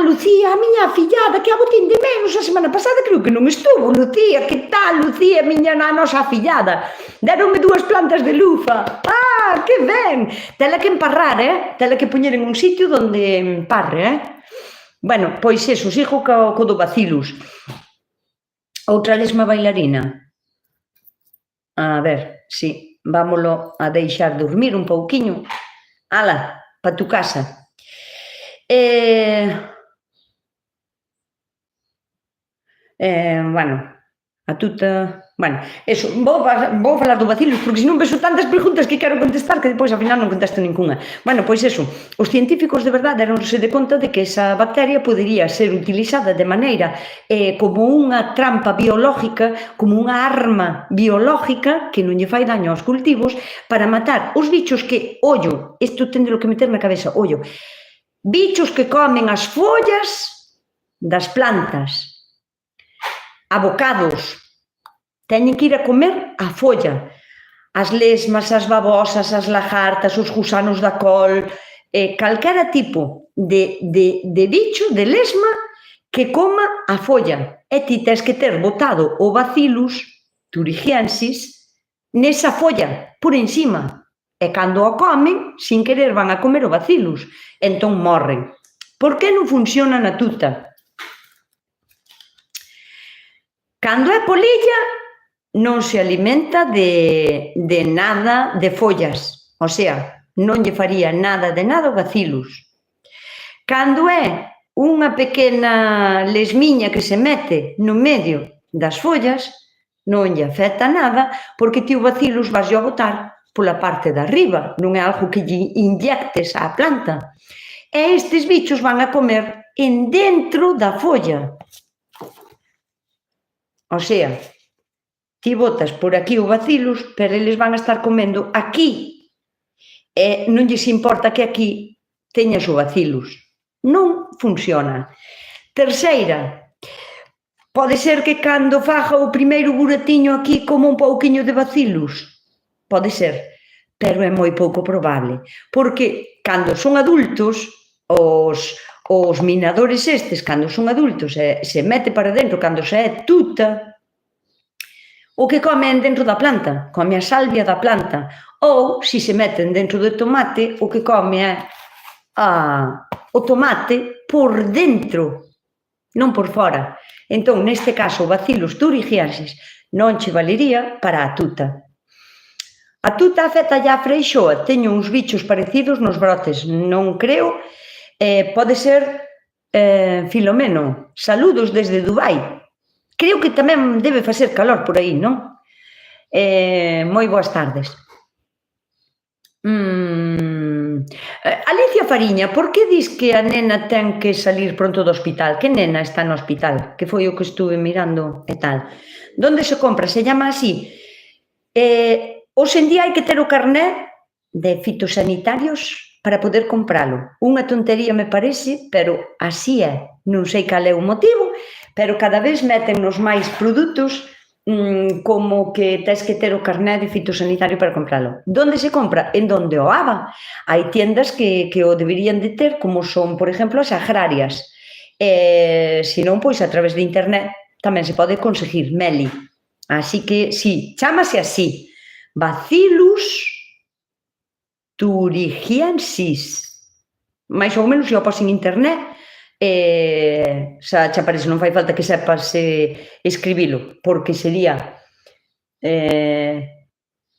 Speaker 1: Lucía, a miña afillada, que a botín de menos a semana pasada creo que non estuvo. Lucía, que tal, Lucía, a nosa afillada? Deronme 2 plantas de lufa. Que ben! Tela que emparrar, tela que poñer en un sitio donde emparre, Bueno, pois eso, sigo co do bacillus. Outra lesma bailarina. A ver, si, vámolo a deixar dormir un pouquiño. Ala, pa tu casa. Bueno, a tuta... Bueno, eso, vou falar do bacillus, porque senón vexo tantas preguntas que quero contestar que depois, ao final, non contesto ninguna. Bueno, pois eso, os científicos de verdade deronse de conta de que esa bacteria podería ser utilizada de maneira como unha trampa biológica, como unha arma biológica que non lle fai daño aos cultivos para matar os bichos que, ollo, isto tendelo que meter na cabeza, ollo, bichos que comen as follas das plantas, abocados, teñen que ir a comer a folla. As lesmas, as babosas, as lagartas, os gusanos da col, calquera tipo de bicho, de lesma, que coma a folla. E ti tes que ter botado o Bacillus thuringiensis nesa folla, por encima. E cando o comen, sin querer van a comer o Bacillus. Entón morren. Por que non funciona na tuta? Cando é polilla, non se alimenta de nada de follas, o sea, non lle faría nada de nada o Bacillus. Cando é unha pequena lesmiña que se mete no medio das follas, non lle afecta nada, porque ti o Bacillus vas a botar pola parte de arriba, non é algo que lle inyectes á planta. E estes bichos van a comer en dentro da folla. O sea, ti botas por aquí o Bacillus, pero eles van a estar comendo aquí. E non lles importa que aquí teñas o Bacillus. Non funciona. Terceira, pode ser que cando faga o primeiro buratiño aquí como un pouquiño de Bacillus. Pode ser, pero é moi pouco probable. Porque cando son adultos, os minadores estes, cando son adultos, se mete para dentro, cando se é tuta, o que comen dentro da planta, come a salvia da planta, ou, se se meten dentro do tomate, o que come é o tomate por dentro, non por fora. Entón, neste caso, o Bacillus thuringiensis non che valería para a tuta. A tuta afecta a freixoa, teño uns bichos parecidos nos brotes, non creo, pode ser Filomeno, saludos desde Dubai. Creo que tamén debe facer calor por aí, non? Moi boas tardes. Alicia Fariña, por que dis que a nena ten que salir pronto do hospital? Que nena está no hospital? Que foi o que estuve mirando e tal. Donde se compra? Se llama así. Hoxe en día hai que ter o carné de fitosanitarios para poder compralo. Unha tontería me parece, pero así é. Non sei cal é o motivo, pero cada vez métennos máis produtos como que tens que ter o carné de fitosanitario para compralo. Donde se compra? En donde o haba. Hai tiendas que o deberían de ter, como son, por exemplo, as agrarias. Se non, pois, a través de internet tamén se pode conseguir Meli. Así que, sí, chámase así. Bacillus thuringiensis. Mais ou menos, se o pos en internet, xa aparece, non fai falta que sepas escribilo, porque sería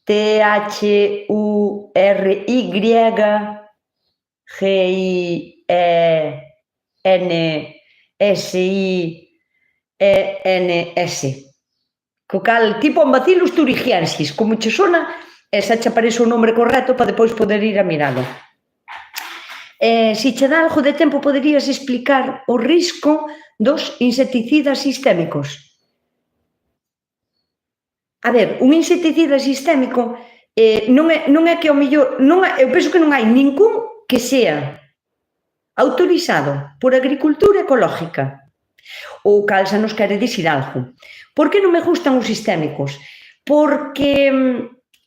Speaker 1: Thuringiensis. Co cal, tipo un Bacillus thuringiensis, como che sona, xa che aparece o nome correcto para depois poder ir a miralo. Se che dá algo de tempo, poderías explicar o risco dos insecticidas sistémicos. A ver, un insecticida sistémico non é que ao mellor, eu penso que non hai ningún que sea autorizado por agricultura ecológica, o cal xa nos quere dicir algo. Por que non me gustan os sistémicos? Porque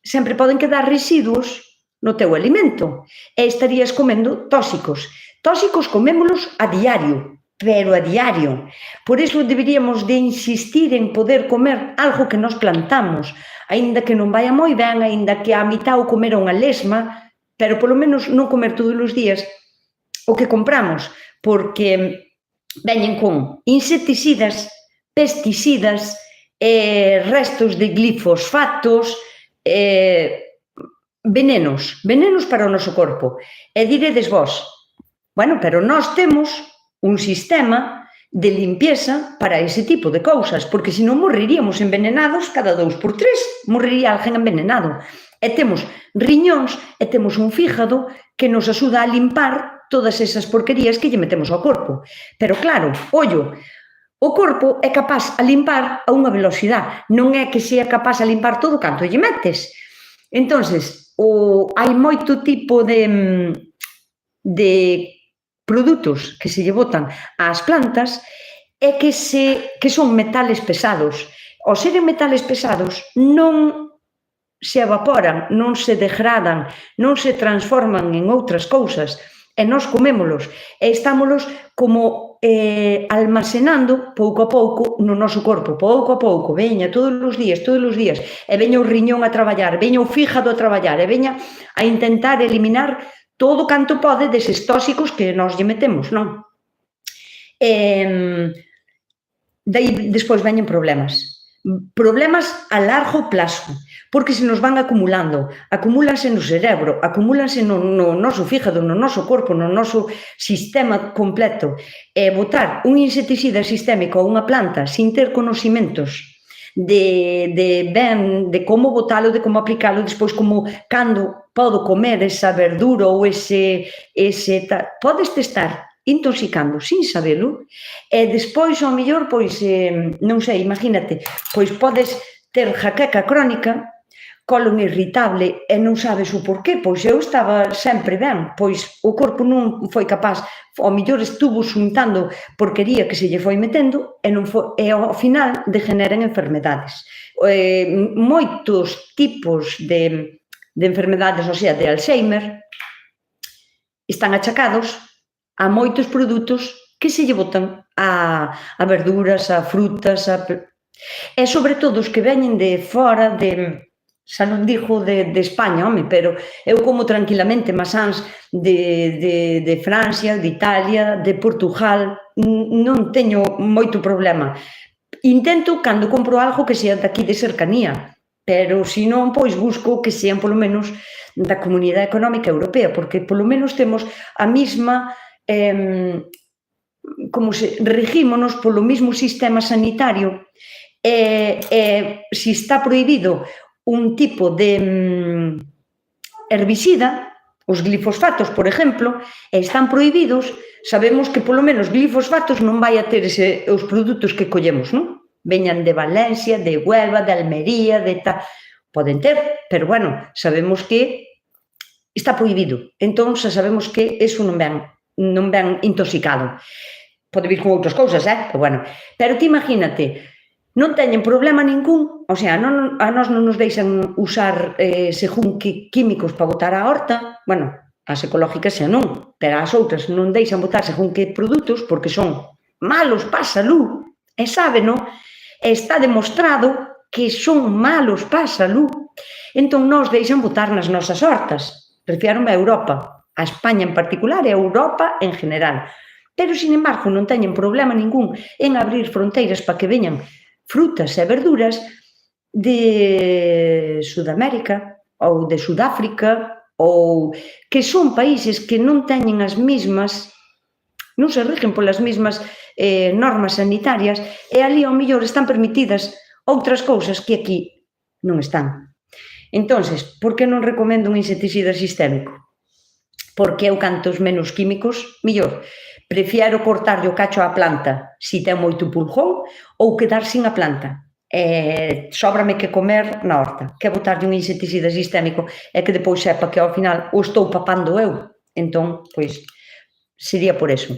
Speaker 1: sempre poden quedar residuos no teu alimento e estarías comendo tóxicos. Tóxicos comémolos a diario, pero a diario. Por iso deberíamos de insistir en poder comer algo que nos plantamos, aínda que non vaya moi ben, aínda que a mitad o comer unha lesma, pero polo menos non comer todos os días o que compramos, porque veñen con insecticidas, pesticidas, restos de glifosfatos, venenos para o noso corpo. E diredes vós, bueno, pero nós temos un sistema de limpieza para ese tipo de cousas, porque senón morreríamos envenenados cada 2 por 3, morrería alguén envenenado. E temos riñóns e temos un fígado que nos axuda a limpar todas esas porquerías que lle metemos ao corpo. Pero claro, ollo, o corpo é capaz a limpar a unha velocidade, non é que sea capaz a limpar todo canto lle metes. Entonces, hai moito tipo de produtos que se lle botan ás plantas e que son metales pesados. Ao seren metales pesados non se evaporan, non se degradan, non se transforman en outras cousas, e nós comémolos e estámolos como almacenando pouco a pouco no noso corpo, pouco a pouco, veña todos os días, e veña o riñón a traballar, veña o fígado a traballar, e veña a intentar eliminar todo canto pode deses tóxicos que nós lle metemos, non? Despois veñen problemas a largo plazo, porque se nos van acumulando, acumúlanse no cerebro, acumúlanse no noso fígado, no noso corpo, no noso sistema completo. E botar un insecticida sistémico a unha planta sin ter conocimentos de como botalo, de como aplicalo, despois como cando podo comer esa verdura ou ese podes estar intoxicando sin sabelo, e despois, ao mellor, pois, non sei, imagínate, pois podes ter jaqueca crónica, colon irritable e non sabes o porqué, pois eu estaba sempre ben, pois o corpo non foi capaz, ao mellor estuvo xuntando porquería que se lle foi metendo e ao final degeneran enfermedades. Moitos tipos de enfermedades, ou sea, de Alzheimer, están achacados a moitos produtos que se lle botan a verduras, a frutas, e sobre todo os que veñen de fora, xa non digo de España, home, pero eu como tranquilamente masáns de Francia, de Italia, de Portugal, non teño moito problema. Intento, cando compro algo, que sea daqui de cercanía, pero se non, pois busco que sean polo menos da Comunidade Económica Europea, porque polo menos temos a mesma, como se regímonos polo mesmo sistema sanitario, e se está prohibido un tipo de herbicida, os glifosfatos, por exemplo, están prohibidos, sabemos que polo menos glifosfatos non vai a ter os produtos que collemos, non? Veñan de Valencia, de Huelva, de Almería, de tal, poden ter, pero bueno, sabemos que está prohibido, entón xa sabemos que eso non ven intoxicado. Pode vir con outras cousas, pero bueno. Pero ti imagínate, non teñen problema ningún, o sea, a nós non nos deixan usar según que químicos para botar a horta, bueno, as ecológicas xa non, pero as outras non deixan botar según que produtos porque son malos para a salud, e sábeno, e está demostrado que son malos para a salud. Entón, nos deixan botar nas nosas hortas. Refírome a Europa, a España en particular e a Europa en general. Pero, sin embargo, non teñen problema ningún en abrir fronteiras para que veñan frutas e verduras de Sudamérica ou de Sudáfrica ou que son países que non teñen as mesmas, non se rigen polas mesmas normas sanitarias e ali ao mellor están permitidas outras cousas que aquí non están. Entonces, por que non recomendo un insecticida sistémico? Porque eu cantos menos químicos, mellor. Prefiero cortarlle o cacho á planta se ten moito pulgón ou quedar sin a planta. Sóbrame que comer na horta, que botarlle un insecticida sistémico e que depois sepa que ao final o estou papando eu. Entón, pois, sería por eso.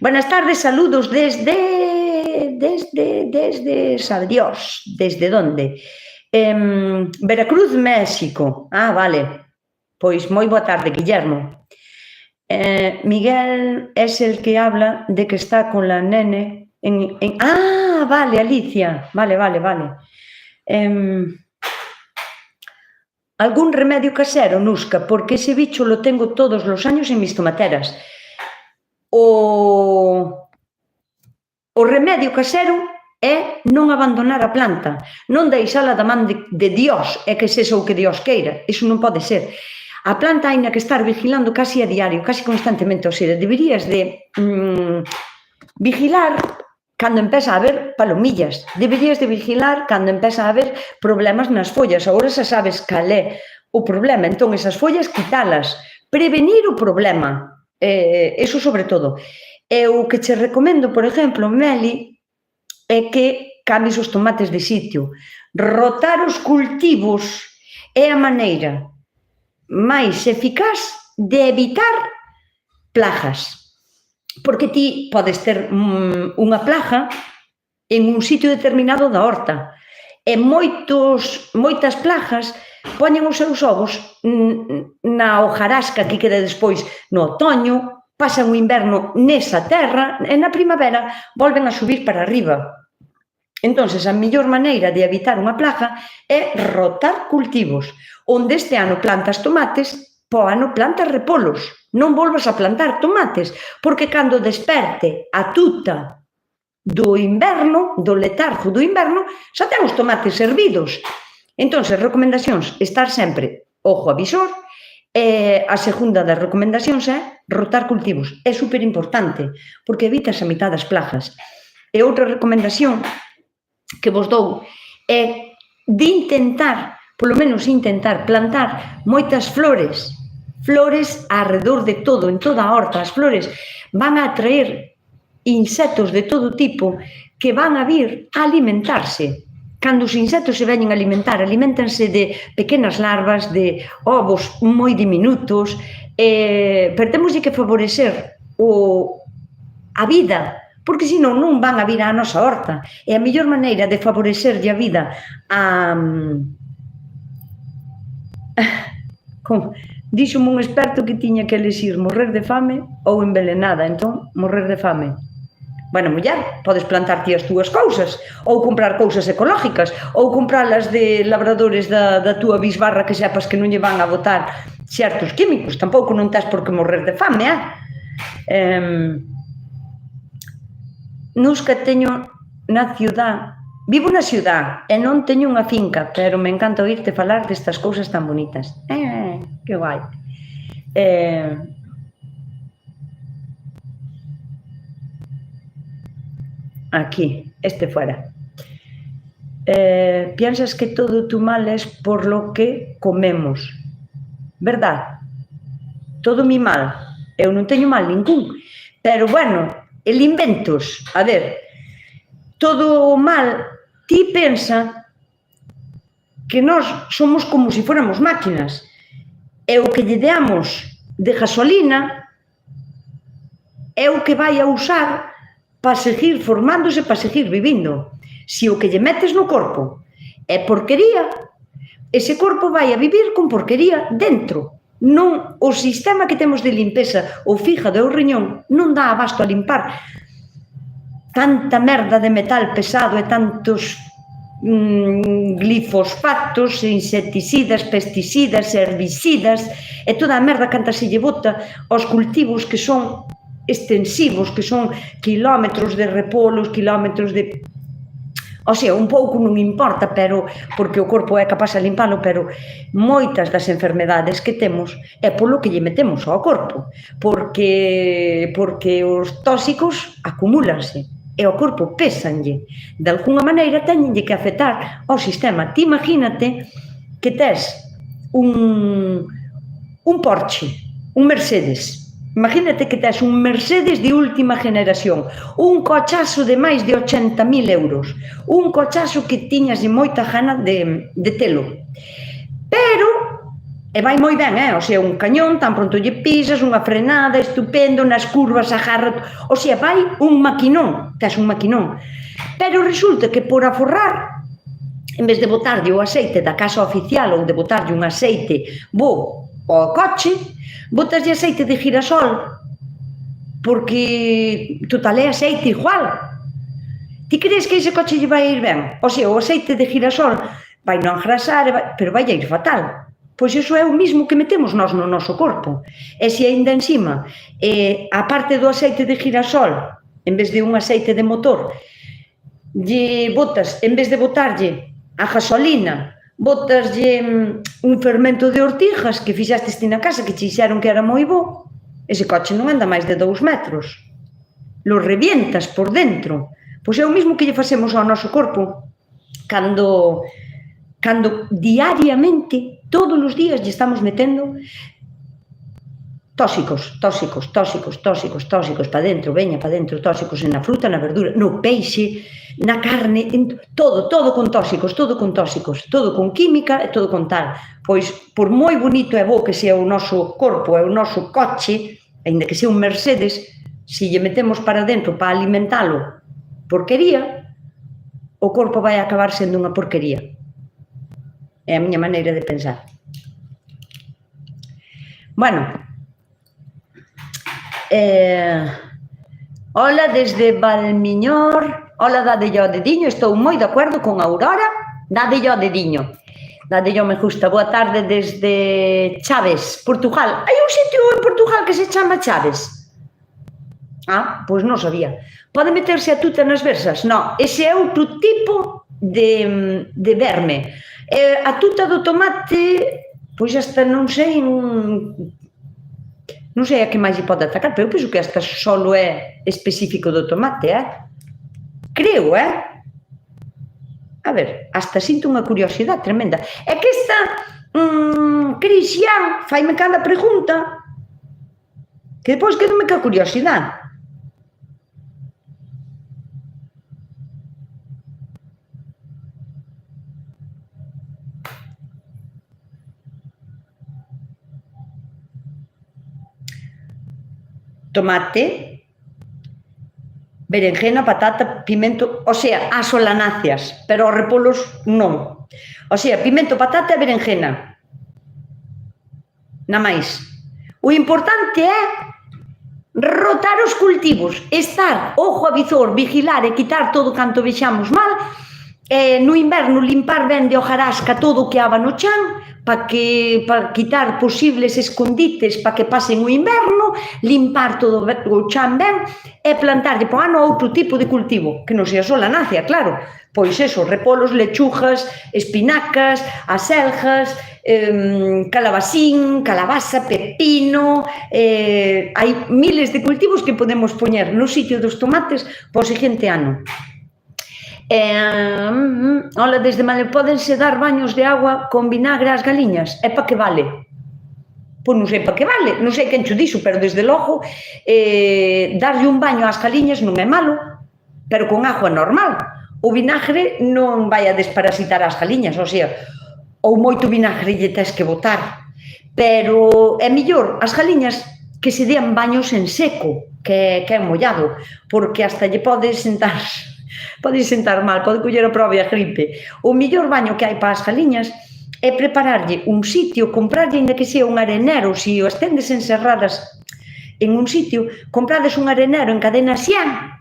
Speaker 1: Buenas tardes, saludos desde sabe Dios, desde onde? Veracruz, México. Ah, vale. Pois moi boa tarde, Guillermo. Miguel es el que habla de que está con la nene Ah, vale, Alicia. Vale. Algún remedio casero, Nusca, porque ese bicho lo tengo todos los años en mis tomateras. O remedio casero é non abandonar a planta, non deixala da man de Dios, e que sexa o que Dios queira. Iso non pode ser. A planta hai que estar vigilando casi a diario, casi constantemente, ou seja, deberías de vigilar cando empeza a haber palomillas, deberías de vigilar cando empeza a haber problemas nas follas. Agora xa sabes cal é o problema, entón esas follas quitalas, prevenir o problema, eso sobre todo. E o que che recomendo, por exemplo, Meli, é que cambies os tomates de sitio. Rotar os cultivos é a maneira máis eficaz de evitar plagas. Porque ti podes ter unha plaga en un sitio determinado da horta e moitas plagas poñen os seus ovos na hojarasca que queda despois no otoño, pasan o inverno nesa terra e na primavera volven a subir para arriba. Entón, a mellor maneira de evitar unha plaga é rotar cultivos. Onde este ano plantas tomates, po ano plantas repolos. Non volvas a plantar tomates, porque cando desperte a tuta do inverno, do letargo do inverno, xa ten os tomates servidos. Entón, recomendacións, estar sempre ojo avisor. A segunda das recomendacións é rotar cultivos. É superimportante, porque evitas a mitad das plagas. E outra recomendación que vos dou é de intentar, polo menos intentar, plantar moitas flores arredor de todo, en toda a horta. As flores van a atraer insectos de todo tipo que van a vir a alimentarse. Cando os insectos se veñen a alimentar, alimentanse de pequenas larvas, de ovos moi diminutos, pero temos que favorecer a vida, porque senón non van a vir á nosa horta. E a mellor maneira de favorecerlle a vida díxome un experto que tiña que elixir morrer de fame ou envenenada, entón, morrer de fame. Bueno, muller, podes plantar ti as túas cousas, ou comprar cousas ecológicas, ou compralas de labradores da túa bisbarra que sepas que non lle van a botar certos químicos. Tampouco non tes por que morrer de fame, Nusca, teño na ciudad, vivo na ciudad e non teño unha finca, pero me encanta oírte falar destas cousas tan bonitas. Que guai. Aquí, fuera. Piensas que todo tu mal es por lo que comemos, verdad? Todo mi mal. Eu non teño mal ningún, pero bueno, el inventos, a ver, todo o mal, ti pensa que nós somos como se fóramos máquinas, e o que lle deamos de gasolina é o que vai a usar para seguir formándose, para seguir vivindo. Se o que lle metes no corpo é porquería, ese corpo vai a vivir con porquería dentro. Non, o sistema que temos de limpeza, o fígado e o riñón, non dá abasto a limpar tanta merda de metal pesado e tantos glifosfatos, insecticidas, pesticidas, herbicidas e toda a merda canta se lle bota aos cultivos que son extensivos, que son kilómetros de repolos, kilómetros de... O sea, un pouco non importa, pero porque o corpo é capaz de limpalo, pero moitas das enfermedades que temos é polo que lle metemos ao corpo, porque os tóxicos acumúlanse e o corpo pésanlle. De alguna maneira teñenlle que afectar ao sistema. Ti imagínate que tes un Porsche, un Mercedes. Imagínate que tes un Mercedes de última generación, un cochazo de máis de 80.000 euros, un cochazo que tiñas de moita gana de telo. Pero, e vai moi ben, o sea, un cañón, tan pronto lle pisas, unha frenada, estupendo, nas curvas agarra, o sea, vai un maquinón, tes un maquinón. Pero resulta que por aforrar, en vez de botarlle o aceite da casa oficial ou de botarlle un aceite bo ao coche, botaslle aceite de girasol, porque total é aceite igual. Ti crees que ese coche lle vai ir ben? O sea, o aceite de girasol vai non engrasar, pero vai ir fatal. Pois iso é o mismo que metemos nós no noso corpo. E se ainda encima, a parte do aceite de girasol, en vez de un aceite de motor, lle botas, en vez de botarlle a gasolina, botaslle un fermento de ortigas que fixastes ti na casa, que che dixeron que era moi bo, ese coche non anda máis de 2 metros. Lo revientas por dentro. Pois é o mismo que lle facemos ao noso corpo cando diariamente, todos os días, lle estamos metendo tóxicos para dentro, veña para dentro, tóxicos na fruta, na verdura, no peixe, na carne, todo con tóxicos, todo con química e todo con tal. Pois, por moi bonito e bo que sea o noso corpo e o noso coche, aínda que sea un Mercedes, se lle metemos para dentro para alimentalo porquería, o corpo vai acabar sendo unha porquería. É a miña maneira de pensar. Bueno, hola desde Valmiñor, hola, dadelle ao dediño, estou moi de acordo con Aurora, dadelle ao dediño, dadelle ao me gusta. Boa tarde desde Chaves, Portugal. Hai un sitio en Portugal que se chama Chaves? Pois non sabía. Pode meterse a tuta nas versas? Non, ese é outro tipo de verme. A tuta do tomate, pois hasta non sei, non sei a que máis lle pode atacar, pero eu penso que hasta solo é específico do tomate, creo, A ver, hasta sinto unha curiosidade tremenda. É que esta Cristian faime cada pregunta que depois quedome ca curiosidade. Tomate, berenjena, patata, pimento, o sea, as solanáceas, pero os repolos non. O sea, pimento, patata e berenjena. Na máis. O importante é rotar os cultivos, estar ojo a visor, vigilar e quitar todo canto vexamos mal, no inverno limpar ben de hojarasca todo o que aba no chan, para quitar posibles escondites para que pasen o inverno, limpar todo o chan ben e plantarlle por ano outro tipo de cultivo, que non sea solanácea, claro. Pois eso, repolos, lechugas, espinacas, acelgas, calabacín, calabaza, pepino, hai miles de cultivos que podemos poñer no sitio dos tomates para o seguinte ano. Hola, desde Male, pódense dar baños de agua con vinagre ás galiñas? É para que vale? Pois non sei para que vale, non sei quen cho dixo, pero desde logo darlle un baño ás galiñas non é malo, pero con agua normal. O vinagre non vai a desparasitar as galiñas, o sea, ou moito vinagre lle tes que botar, pero é mellor as galiñas que se dean baños en seco, que é mollado, porque hasta lle podes sentar pode sentar mal, pode coller a propia gripe. O mellor baño que hai para as galiñas é prepararlle un sitio, comprarlle, ainda que sea un arenero, se as tendes encerradas en un sitio, comprades un arenero en cadena Xian,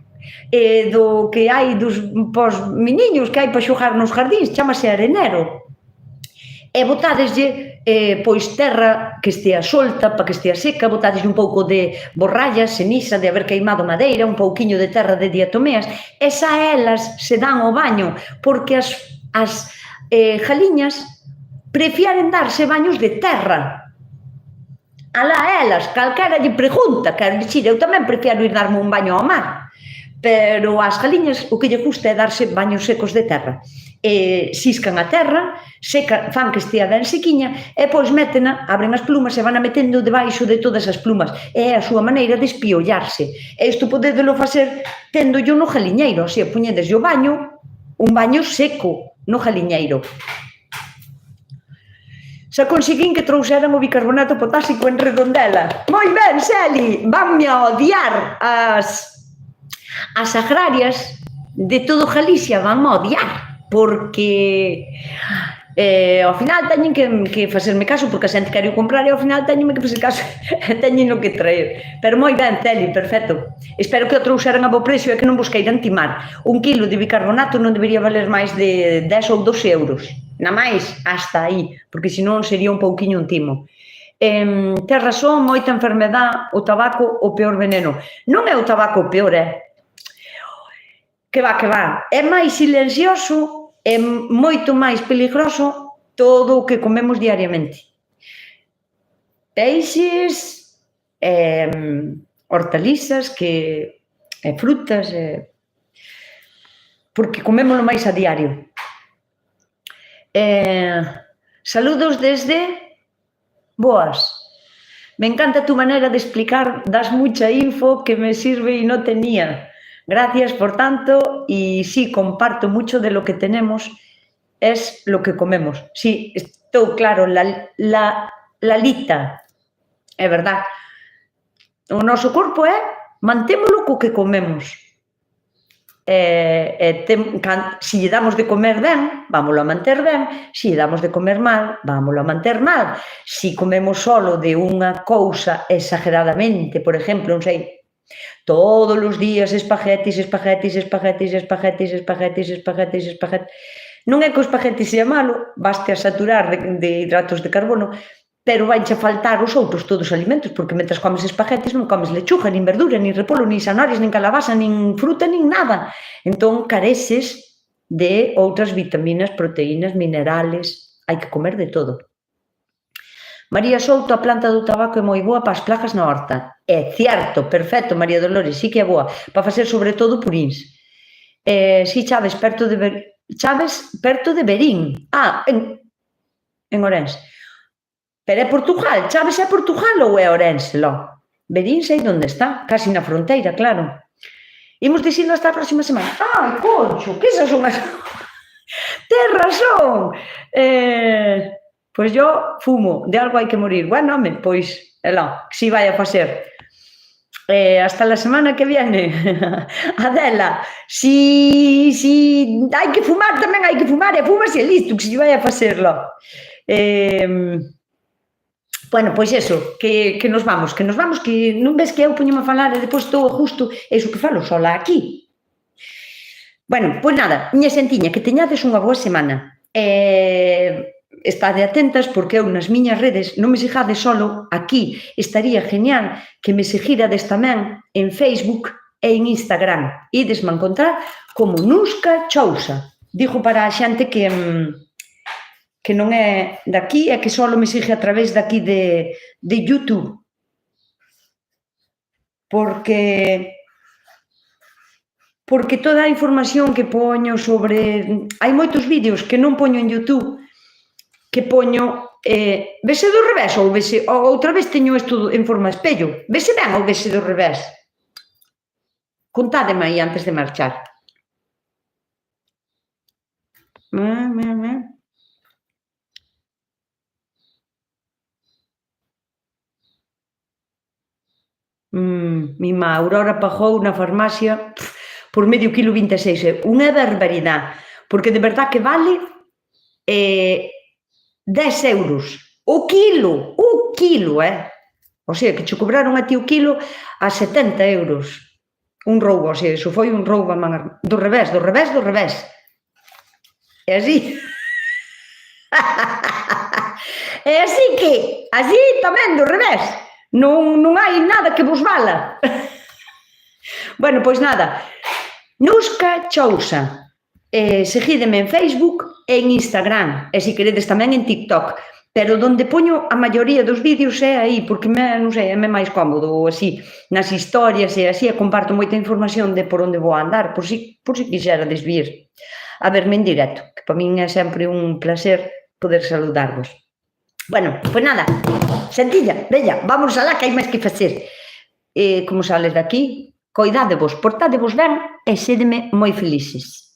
Speaker 1: do que hai dos pos meniños que hai para xogar nos jardíns, chamase arenero, e botadeslle pois terra que estea solta, para que estea seca, botadeslle un pouco de borralla, ceniza de haber queimado madeira, un pouquiño de terra de diatomeas, e xa elas se dan o baño, porque as galiñas prefieren darse baños de terra. Alá elas, calquera lle pregunta, quero dicir, eu tamén prefiero ir darme un baño ao mar, pero ás galiñas o que lle gusta é darse baños secos de terra. Xiscan a terra, fan que estea ben sequiña, e pois métena, abren as plumas e van a metendo debaixo de todas as plumas. É a súa maneira de espiollarse. E isto podedelo facer téndollo no galiñeiro, así, poñedeslle o baño, un baño seco no galiñeiro. Xa conseguín que trouxeran o bicarbonato potásico en Redondela. Moi ben, Xeli, vanme a odiar as agrarias de todo Galicia, vanme a odiar, porque ao final teñen que facerme caso, porque a xente quero comprar e ao final teñenme que facer caso e teñen que traer. Pero moi ben, Xeli, perfecto. Espero que o trouxeran a bo precio e que non vos queiran timar. 1 kilo de bicarbonato non debería valer máis de 10 ou 12 euros. Na máis, hasta aí, porque senón sería un pouquiño un timo. Tes razón, moita enfermedad, o tabaco o peor veneno. Non é o tabaco o peor, que va, é máis silencioso, é moito máis peligroso todo o que comemos diariamente. Peixes, hortalizas, frutas, porque comémoslo máis a diario. Saludos desde Boas. Me encanta tu manera de explicar, das mucha info que me sirve y no tenía. Gracias por tanto, y sí, comparto mucho de lo que tenemos, es lo que comemos. Sí, estou claro, la lita, é verdad. O noso corpo mantémolo co que comemos. Se lle damos de comer ben, vámolo a manter ben, se lle damos de comer mal, vámolo a manter mal. Se comemos solo de unha cousa exageradamente, por exemplo, non sei, todos os días espaguetis, non é que o espagueti sea malo, baste a saturar de hidratos de carbono, pero vanche a faltar os outros todos os alimentos, porque mentre comes espaguetis non comes lechuga, nin verdura, nin repolo, nin zanorias, nin calabaza, nin fruta, nin nada. Entón, careces de outras vitaminas, proteínas, minerales, hai que comer de todo. María Souto, a planta do tabaco é moi boa para as plagas na horta. É certo, perfecto, María Dolores, sí que é boa, para facer sobre todo puríns. Si, Chaves, perto de Verín. En Ourense. Pero é Portugal, Chaves é Portugal ou é Ourense, lo? Verín sei onde está, casi na fronteira, claro. Imos dicindo hasta a próxima semana. Ai, concho, que esas son as... Tes razón. Pois yo fumo, de algo hai que morir. Bueno, home, pois, si vai a facer. Hasta la semana que viene. Adela, si hai que fumar, tamén hai que fumar, e fumas e listo, que se vai a facerlo. Bueno, pois eso, que nos vamos, que non ves que eu poñome a falar e depois estou justo eso que falo sola aquí. Bueno, pois nada, miña xentiña, que teñades unha boa semana. Estade atentas porque eu nas miñas redes non me sigades solo aquí, estaría genial que me seguirades tamén en Facebook e en Instagram. Idesme a encontrar como Nusca Chousa. Digo para a xente que non é daqui e que só me sigue a través daqui de YouTube. Porque toda a información que poño sobre... Hai moitos vídeos que non poño en YouTube, que poño... Vese do revés ou vese... Outra vez teño isto en forma de espello. Vese ben ou vese do revés? Contádeme aí antes de marchar. Mima Aurora pagou na farmacia, por medio kilo 26, unha barbaridade, porque de verdad que vale 10 euros o kilo, o sea, que che cobraron a ti o kilo a 70 euros, un roubo, o sea, iso foi un roubo do revés, e así, e así que, así tamén do revés, non hai nada que vos vala. Bueno, pois nada, Nusca Chousa, seguídeme en Facebook e en Instagram, e se queredes tamén en TikTok, pero donde poño a maioría dos vídeos é aí, porque non sei, é máis cómodo, así, nas historias e así, e comparto moita información de por onde vou andar, por si quixerades vir a verme en directo, que para min é sempre un placer poder saludarvos. Bueno, pois nada, Xantilla, veña, vamos alá que hai máis que facer. Como sales de aquí, coidádevos, portádevos ben e sédeme moi felices.